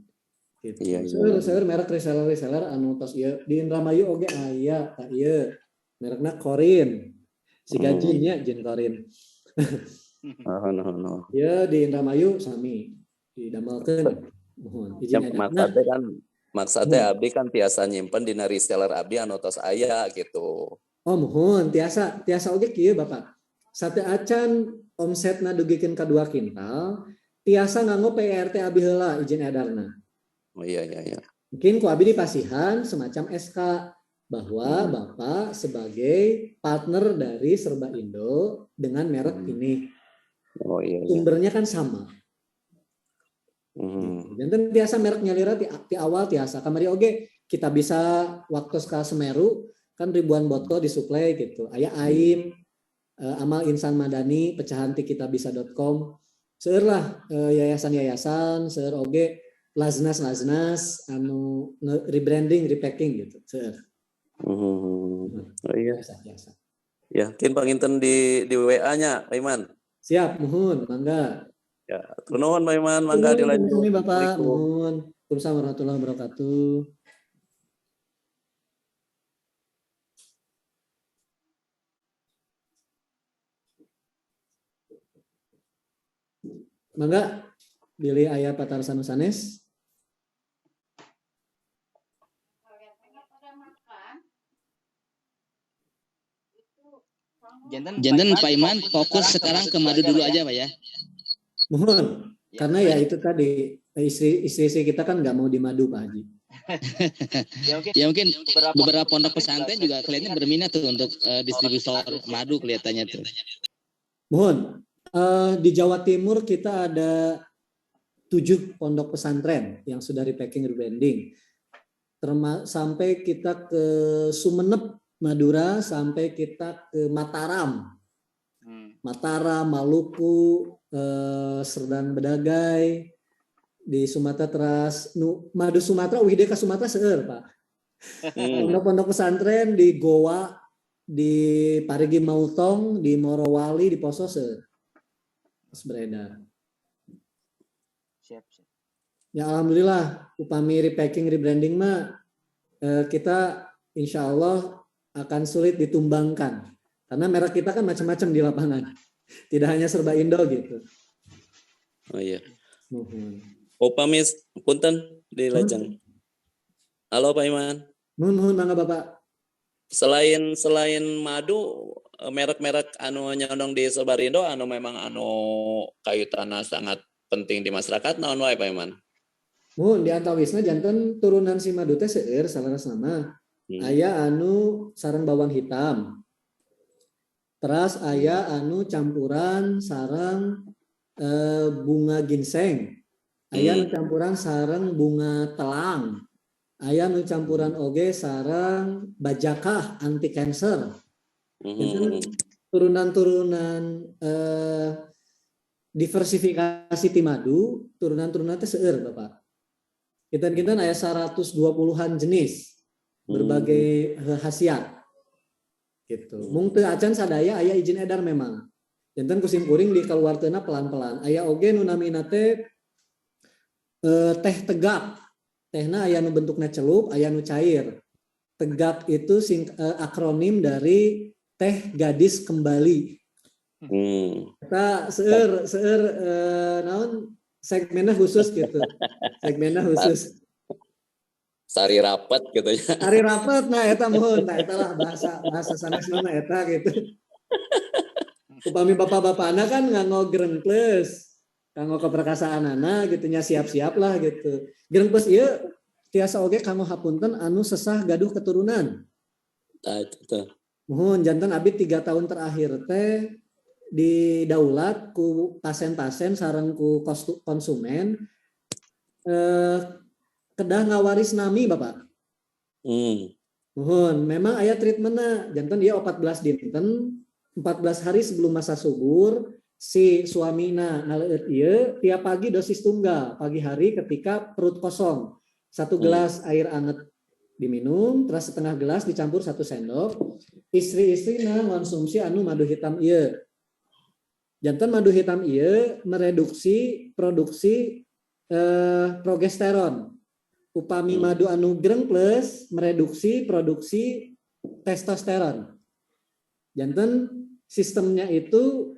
Gitu. Iya. Seueur merek reseller anu tos ieu di Indramayu oge aya ka ieu. Merekna Korin. Si gajinya Jin Korin. No. Ya di Indramayu sami didamelkeun. Mohon izin edar. Maksudnya abdi kan tiasa nyimpen dina reseller abdi anu tos aya gitu. Oh mohon tiasa oge kieu Bapak. Sate acan omsetna dugikeun ka 2 kintal, tiasa nganggo PRT abdi heula izin edarna. Oh iya. Mungkin ku abdi dipasihan semacam SK bahwa Bapak sebagai partner dari Serba Indo dengan merek ini. Oh iya. Sumbernya kan sama. Dan biasa merek nyalira di awal tiasa. Kamari oge kita bisa waktu ska Semeru kan ribuan botol disuplai gitu. Aya Aim, Amal Insan Madani, pecahan ti kitabisa.com. Seueur lah yayasan-yayasan, seueur oge laznas anu rebranding, repacking gitu. Seueur. Oh iya. Biasa. Ya, mungkin panginten di WA-nya, Iman. Siap, mohon, mangga. Ya, nuhun Pak Iman, mangga dilanjut. Ini Bapak, mohon. Waalaikumsalam warahmatullahi wabarakatuh. Mangga, pilih aya patarsan sanes. Jantan Pak Iman fokus sekarang ke madu dulu aja Pak ya. Mohon, karena ya itu tadi istri kita kan nggak mau di madu Pak Haji. Ya mungkin beberapa pondok pesantren juga kelihatannya berminat tuh untuk distributor madu kelihatannya tuh. Mohon, di Jawa Timur kita ada 7 pondok pesantren yang sudah repacking rebranding. Sampai kita ke Sumeneb, Madura, sampai kita ke Mataram, Maluku, Serdang Bedagai, di Sumatera teras, madu Sumatera, wih ka Sumatera seueur Pak. Pondok-pondok pesantren di Goa, di Parigi Mautong, di Morowali, di Poso beredar. Siap. Ya alhamdulillah, upami repacking, rebranding mah kita insya Allah akan sulit ditumbangkan. Karena merek kita kan macam-macam di lapangan. Tidak hanya serba Indo gitu. Oh iya. Nuhun. Upami punten di Lajang. Halo Pak Iman. Nuhun mangga Bapak. Selain madu, merek-merek anu nyondong di Sabarindo anu memang anu kayutana sangat penting di masyarakat naon wae Pak Iman? Mun di antawisna janten turunan si madu teh seueur salarasna. Aya anu sareng bawang hitam. Teras aya anu campuran sareng bunga ginseng. Aya anu campuran sareng bunga telang. Aya nu campuran oge sareng bajakah anti cancer. Itu turunan-turunan diversifikasi ti madu, turunan-turunan teh seueur Bapak. Kita aya 120-an jenis berbagai khasiat. Gitu. Mung teu acan sadaya aya izin edar memang. Janten kusim kuring dikaluarteuna pelan-pelan. Aya oge nu namina teh teh tegap. Tehna aya nu bentukna celup, aya nu cair. Tegap itu akronim dari teh gadis kembali. Kita seueur naon segmennya khusus gitu. Segmennya khusus. Sari rapat gitu ya. Sari rapat nah eta mohon, nah eta lah bahasa sanesna mah eta gitu. Upami bapak-bapakna kan nganggo grengkles. Kanggo keperkasaanana gitu nya siap-siap lah gitu. Grengkles ieu tiasa oge kanggo hapunten anu sesah gaduh keturunan. Tah itu. Mohon janten abdi 3 tahun terakhir teh di daulat ku pasien-pasien sareng ku konsumen kedah ngawaris nami Bapak. Mohon memang aya treatmentna janten dia 14 dinten 14 hari sebelum masa subur si suamina naleueut ieu tiap pagi dosis tunggal pagi hari ketika perut kosong 1 gelas air anget diminum terus setengah gelas dicampur 1 sendok istri-istrina konsumsi anu madu hitam ieu janten madu hitam ieu mereduksi produksi progesteron upami madu anu grengkles mereduksi produksi testosteron janten sistemnya itu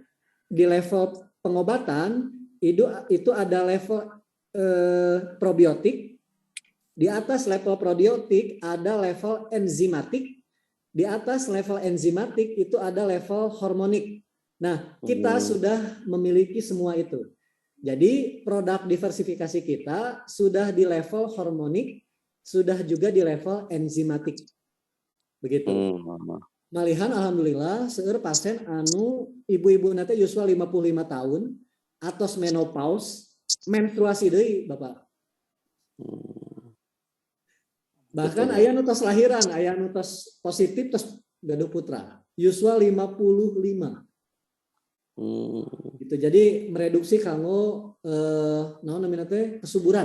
di level pengobatan itu ada level probiotik, di atas level probiotik ada level enzimatik, di atas level enzimatik itu ada level hormonik. Nah, kita sudah memiliki semua itu. Jadi produk diversifikasi kita sudah di level hormonik, sudah juga di level enzimatik. Begitu. Malihan alhamdulillah seueur pasien anu ibu-ibu nate yuswa 55 tahun atos menopause menstruasi deui Bapak. Bahkan aya nu tos lahiran, aya nu tos positif tos gaduh putra. Yuswa 55. Gitu. Jadi mereduksi kanggo naon namina teh kesuburan.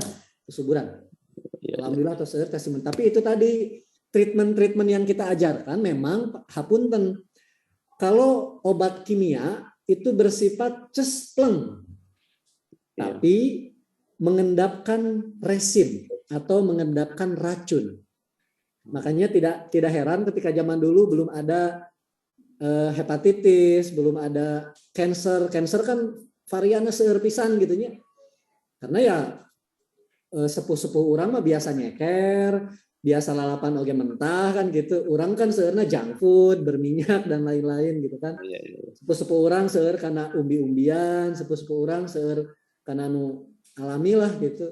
Alhamdulillah tos seueur tesimen. Tapi itu tadi treatment yang kita ajarkan memang hapunten kalau obat kimia itu bersifat cespleng tapi mengendapkan resin atau mengendapkan racun. Makanya tidak heran ketika zaman dulu belum ada hepatitis, belum ada cancer kan variannya seueur pisan gitu nya. Karena ya sepuh-sepuh urang mah biasa nyeker, biasa lalapan oge mentah kan gitu. Urang kan seueurna junk food, berminyak dan lain-lain gitu kan. Sepuh-sepuh urang seueur kana umbi-umbian, sepuh-sepuh urang seueur kana nu alami lah gitu.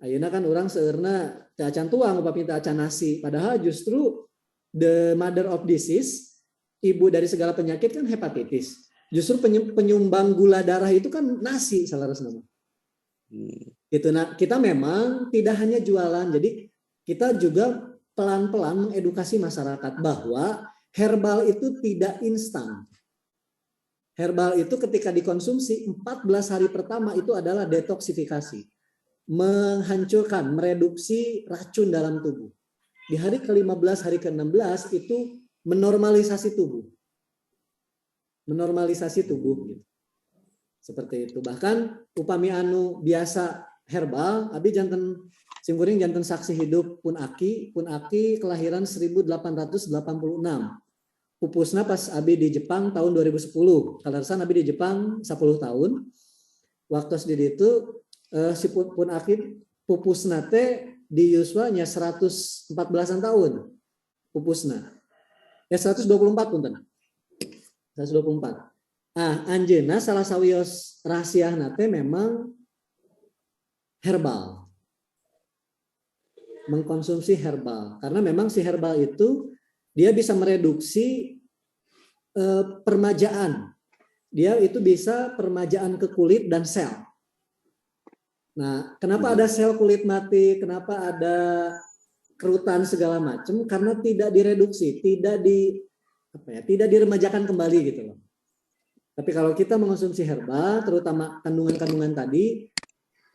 Ayeuna kan urang seueurna teu acan tuang upami teu acan nasi. Padahal justru the mother of disease, ibu dari segala penyakit kan hepatitis. Justru penyumbang gula darah itu kan nasi salarasna. Gitu. Nah, kita memang tidak hanya jualan. Jadi kita juga pelan-pelan mengedukasi masyarakat bahwa herbal itu tidak instan. Herbal itu ketika dikonsumsi 14 hari pertama itu adalah detoksifikasi. Menghancurkan, mereduksi racun dalam tubuh. Di hari ke-15, hari ke-16 itu menormalisasi tubuh. Menormalisasi tubuh gitu. Seperti itu. Bahkan upami anu biasa herbal, abi janten simkuring janten saksi hidup pun aki kelahiran 1886. Pupusna pas abi di Jepang tahun 2010. Kalarsan abi di Jepang 10 tahun. Waktu di itu si pun aki pupusna teh di yuswanya 114-an tahun. Pupusna. 124 punten. 124. Anjeunna salah sawios rahasiana teh memang herbal. Mengkonsumsi herbal. Karena memang si herbal itu dia bisa mereduksi permajaan. Dia itu bisa permajaan ke kulit dan sel. Nah, kenapa ada sel kulit mati? Kenapa ada kerutan segala macam? Karena tidak direduksi, tidak diremajakan kembali gitu loh. Tapi kalau kita mengonsumsi herbal, terutama kandungan-kandungan tadi,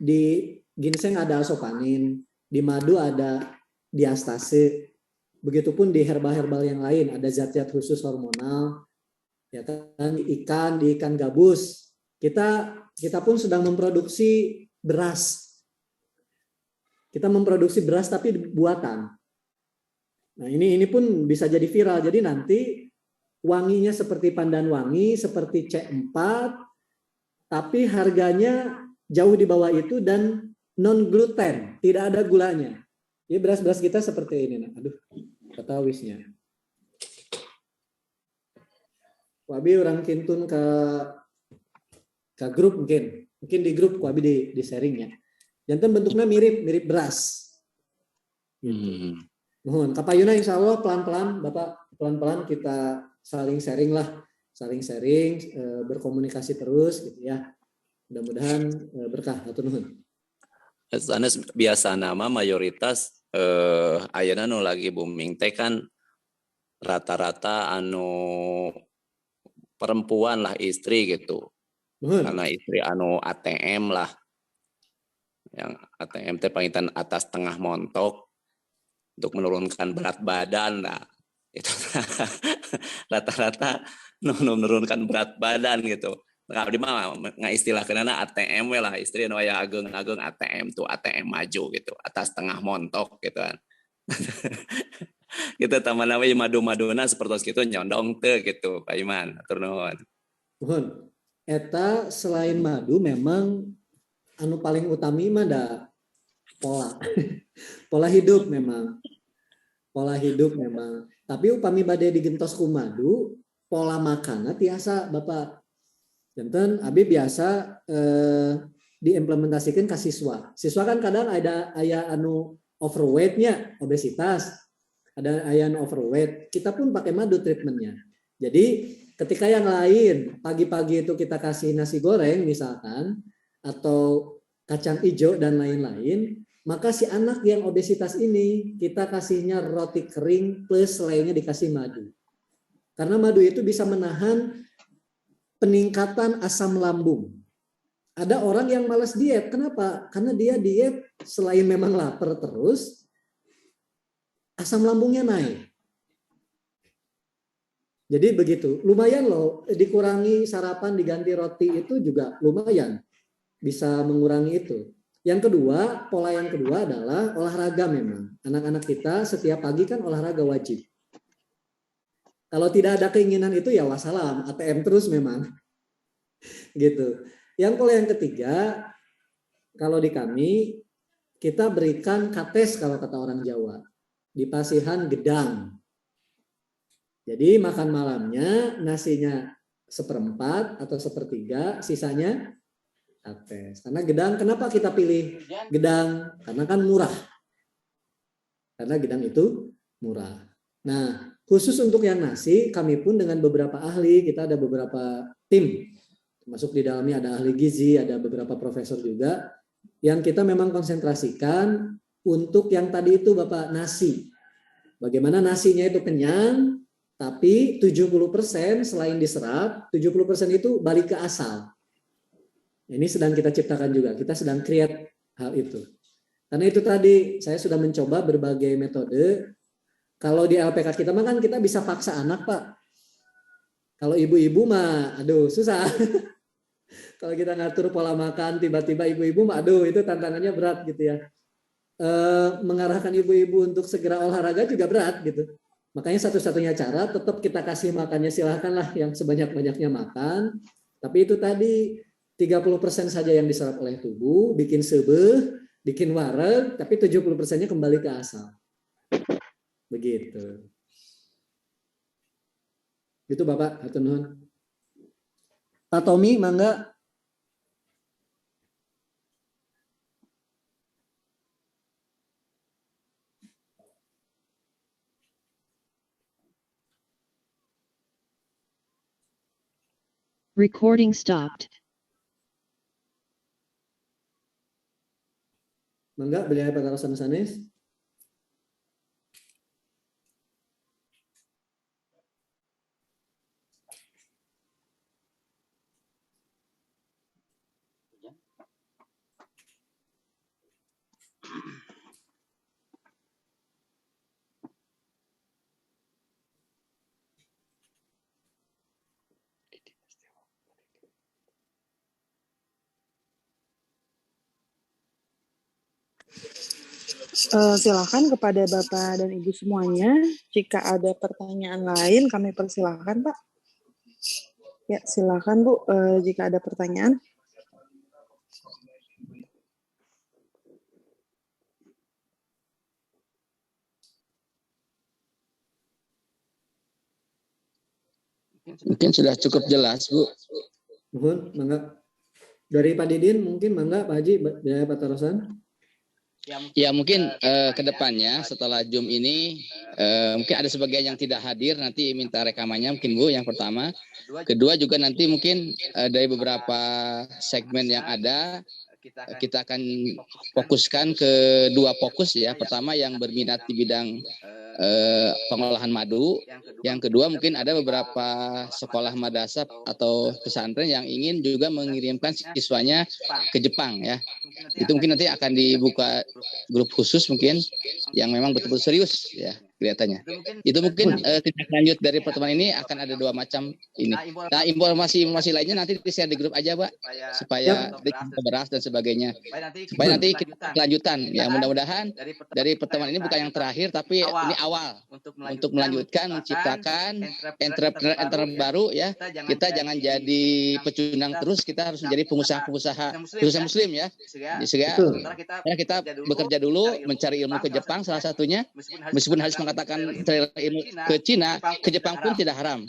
di ginseng ada asopanin, di madu ada diastase, begitupun di herbal-herbal yang lain ada zat-zat khusus hormonal, ya kan, di ikan gabus. Kita pun sedang memproduksi beras. Kita memproduksi beras tapi buatan. Nah, ini pun bisa jadi viral. Jadi nanti wanginya seperti pandan wangi, seperti C4, tapi harganya jauh di bawah itu dan non gluten, tidak ada gulanya. Ya beras-beras kita seperti ini. Nah, aduh, kata wisnya. Wabi orang kintun ke grup mungkin di grup Wabi di sharingnya. Jantan bentuknya mirip beras. Mohon kapayuna insya Allah pelan-pelan Bapak, pelan-pelan kita saling sharing, berkomunikasi terus gitu ya. Mudah-mudahan berkah. Hatur nuhun. Sanes biasa nama mayoritas ayeuna nu lagi booming teh kan rata-rata anu perempuan lah, istri gitu. Karena istri anu ATM lah. Yang ATM teh pangitan atas tengah montok untuk menurunkan berat badan lah. Itu rata-rata menurunkan berat badan gitu. Nah, di mana istilah kenana ATM lah, istri anu aya ageng-ageng ATM tuh, ATM maju gitu, atas tengah montok gitu kan. Kita tambah namanya madu-maduna seperti itu nyondong teu gitu, Pak Iman. Atur nuhun. Mohon. Eta selain madu memang anu paling utami mah da pola hidup memang. Pola hidup memang. Tapi upami bade digentos ku madu, pola makanna tiasa Bapak. Janten abi biasa diimplementasikan ke siswa. Siswa kan kadang ada aya anu overweightnya, obesitas. Ada aya anu overweight. Kita pun pakai madu treatmentnya. Jadi ketika yang lain pagi-pagi itu kita kasih nasi goreng misalkan atau kacang hijau dan lain-lain, maka si anak yang obesitas ini kita kasihnya roti kering plus lainnya dikasih madu. Karena madu itu bisa menahan peningkatan asam lambung. Ada orang yang malas diet. Kenapa? Karena dia diet selain memang lapar terus, asam lambungnya naik. Jadi begitu. Lumayan loh, dikurangi sarapan diganti roti itu juga lumayan. Bisa mengurangi itu. Yang kedua, pola yang kedua adalah olahraga memang. Anak-anak kita setiap pagi kan olahraga wajib. Kalau tidak ada keinginan itu ya wassalam, ATM terus memang. Gitu. Yang pola yang ketiga, kalau di kami, kita berikan kates kalau kata orang Jawa. Di pasihan gedang. Jadi makan malamnya nasinya 1/4 atau 1/3, sisanya kates. Karena gedang, kenapa kita pilih gedang? Karena kan murah. Karena gedang itu murah. Nah, khusus untuk yang nasi, kami pun dengan beberapa ahli, kita ada beberapa tim. Masuk di dalamnya ada ahli gizi, ada beberapa profesor juga. Yang kita memang konsentrasikan untuk yang tadi itu Bapak, nasi. Bagaimana nasinya itu kenyang, tapi 70% selain diserap, 70% itu balik ke asal. Ini sedang kita ciptakan juga, kita sedang create hal itu. Karena itu tadi saya sudah mencoba berbagai metode Kalau di LPK kita mah kan kita bisa paksa anak, Pak. Kalau ibu-ibu mah, aduh susah. Kalau kita ngatur pola makan, tiba-tiba ibu-ibu mah, aduh itu tantangannya berat gitu ya. Mengarahkan ibu-ibu untuk segera olahraga juga berat gitu. Makanya satu-satunya cara tetap kita kasih makannya, silahkanlah yang sebanyak-banyaknya makan. Tapi itu tadi 30% saja yang diserap oleh tubuh, bikin sebeh, bikin wareg, tapi 70%-nya kembali ke asal. Begitu. Itu Bapak, hatur nuhun. Pak Tommy, mangga. Recording stopped. Mangga, beliau Pak Karosan sanes. Silakan kepada Bapak dan Ibu semuanya. Jika ada pertanyaan lain, kami persilahkan, Pak. Ya, silakan Bu, jika ada pertanyaan. Mungkin sudah cukup jelas, Bu. Mohon, mangga. Dari Pak Didin, mungkin mangga Pak Haji, beliau Pak Karosan. Ya mungkin ke depannya setelah Zoom ini mungkin ada sebagian yang tidak hadir, nanti minta rekamannya mungkin Bu yang pertama. Kedua juga nanti mungkin dari beberapa segmen yang ada kita akan fokuskan ke dua fokus ya. Pertama yang berminat di bidang pengolahan madu. Yang kedua mungkin ada beberapa sekolah madrasah atau pesantren yang ingin juga mengirimkan siswanya ke Jepang ya. Itu mungkin nanti akan dibuka grup khusus mungkin yang memang betul-betul serius ya kelihatannya. Itu mungkin tindak lanjut dari pertemuan ini akan ada dua macam ini. Nah informasi lainnya nanti di-share di grup aja Pak supaya beras dan sebagainya. Supaya nanti kita kelanjutan ya mudah-mudahan dari pertemuan ini bukan yang terakhir tapi ini awal untuk melanjutkan menciptakan entrepreneur baru ya. Kita jangan jadi pecundang terus, kita harus menjadi pengusaha muslim ya. Karena kita bekerja dulu mencari ilmu ke Jepang salah satunya, meskipun harus mengatakan mencari ilmu ke Cina, ke Jepang pun tidak haram.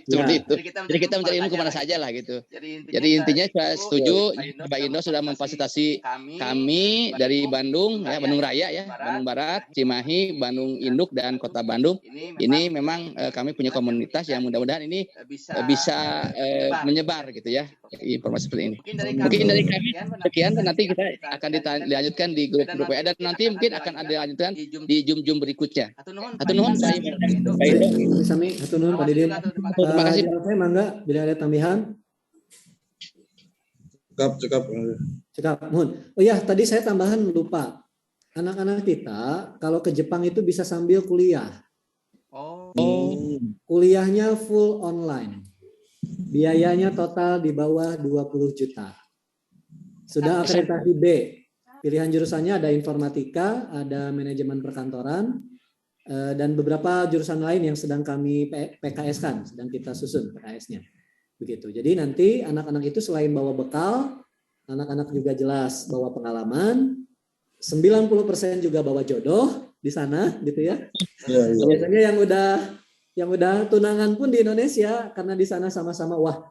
Seperti itu. Jadi kita mencari ilmu kemana saja lah gitu. Jadi intinya saya setuju Pak Indo sudah memfasilitasi kami dari Bandung ya, Bandung Raya ya, Bandung Barat, Cimahi, Bandung Induk dan Kota Bandung. Ini memang kami punya komunitas yang mudah-mudahan ini bisa menyebar gitu ya informasi seperti ini. Mungkin dari kami sekian, nanti kita akan dilanjutkan di grup WA dan nanti mungkin akan ada lanjutan di Zoom berikutnya. Hatur nuhun Pak Indo. Sami, hatur nuhun Pak Didin. Terima kasih. Saya mangga bila ada tambahan. Cekap. Mohon. Oh ya, tadi saya tambahan lupa. Anak-anak kita kalau ke Jepang itu bisa sambil kuliah. Kuliahnya full online. Biayanya total di bawah 20 juta. Sudah akreditasi B. Pilihan jurusannya ada informatika, ada manajemen perkantoran, dan beberapa jurusan lain yang sedang kami PKS-kan, sedang kita susun PKS-nya. Begitu. Jadi nanti anak-anak itu selain bawa bekal, anak-anak juga jelas bawa pengalaman, 90% juga bawa jodoh di sana gitu ya. Biasanya yang udah tunangan pun di Indonesia karena di sana sama-sama wah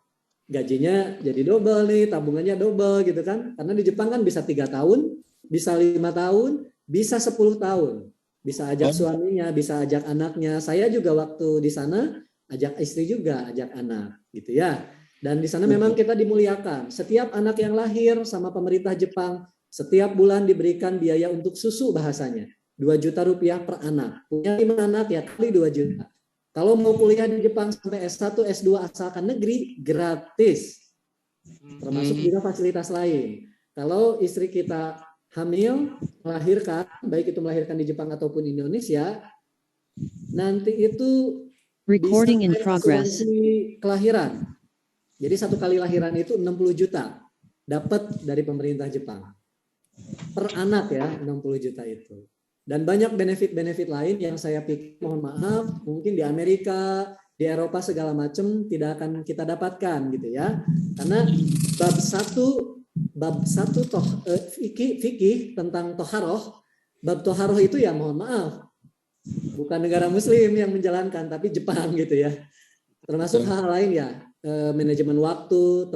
gajinya jadi double nih, tabungannya double gitu kan. Karena di Jepang kan bisa 3 tahun, bisa 5 tahun, bisa 10 tahun. Bisa ajak suaminya, bisa ajak anaknya. Saya juga waktu di sana ajak istri juga, ajak anak gitu ya. Dan di sana memang kita dimuliakan. Setiap anak yang lahir sama pemerintah Jepang setiap bulan diberikan biaya untuk susu bahasanya. 2 juta rupiah per anak. Punya 5 anak ya kali 2 juta. Kalau mau kuliah di Jepang sampai S1, S2 asalkan negeri gratis. Termasuk juga fasilitas lain. Kalau istri kita hamil, melahirkan, baik itu melahirkan di Jepang ataupun Indonesia, nanti itu Recording in bisa progress. asuransi kelahiran. Jadi satu kali lahiran itu 60 juta dapat dari pemerintah Jepang. Per anak ya, 60 juta itu. Dan banyak benefit-benefit lain yang saya pikir, mohon maaf, mungkin di Amerika, di Eropa segala macam tidak akan kita dapatkan gitu ya. Karena bab satu fikih tentang toharoh, bab toharoh itu ya mohon maaf, bukan negara Muslim yang menjalankan, tapi Jepang gitu ya. Termasuk hal lain ya, manajemen waktu,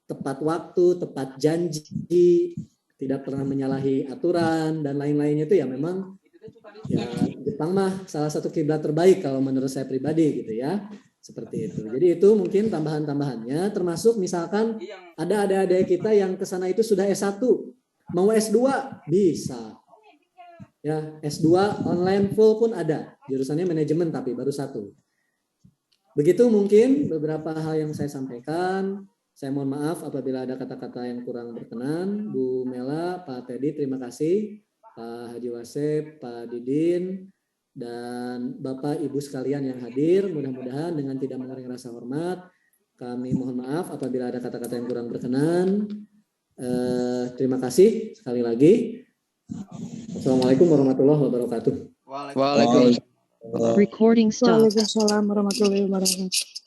tepat waktu, tepat janji, tidak pernah menyalahi aturan dan lain-lainnya itu ya memang ya Jepang mah salah satu kiblat terbaik kalau menurut saya pribadi gitu ya. Seperti itu. Jadi itu mungkin tambahan-tambahannya, termasuk misalkan ada adik-adik kita yang ke sana itu sudah S1, mau S2 bisa. Ya, S2 online full pun ada. Jurusannya manajemen tapi baru satu. Begitu mungkin beberapa hal yang saya sampaikan. Saya mohon maaf apabila ada kata-kata yang kurang berkenan. Bu Mela, Pak Teddy, terima kasih. Pak Haji Wasep, Pak Didin, dan Bapak Ibu sekalian yang hadir. Mudah-mudahan dengan tidak mengurangi rasa hormat, kami mohon maaf apabila ada kata-kata yang kurang berkenan. Terima kasih sekali lagi. Assalamualaikum warahmatullahi wabarakatuh. Waalaikumsalam. Recording stopped. Waalaikumsalam warahmatullahi wabarakatuh.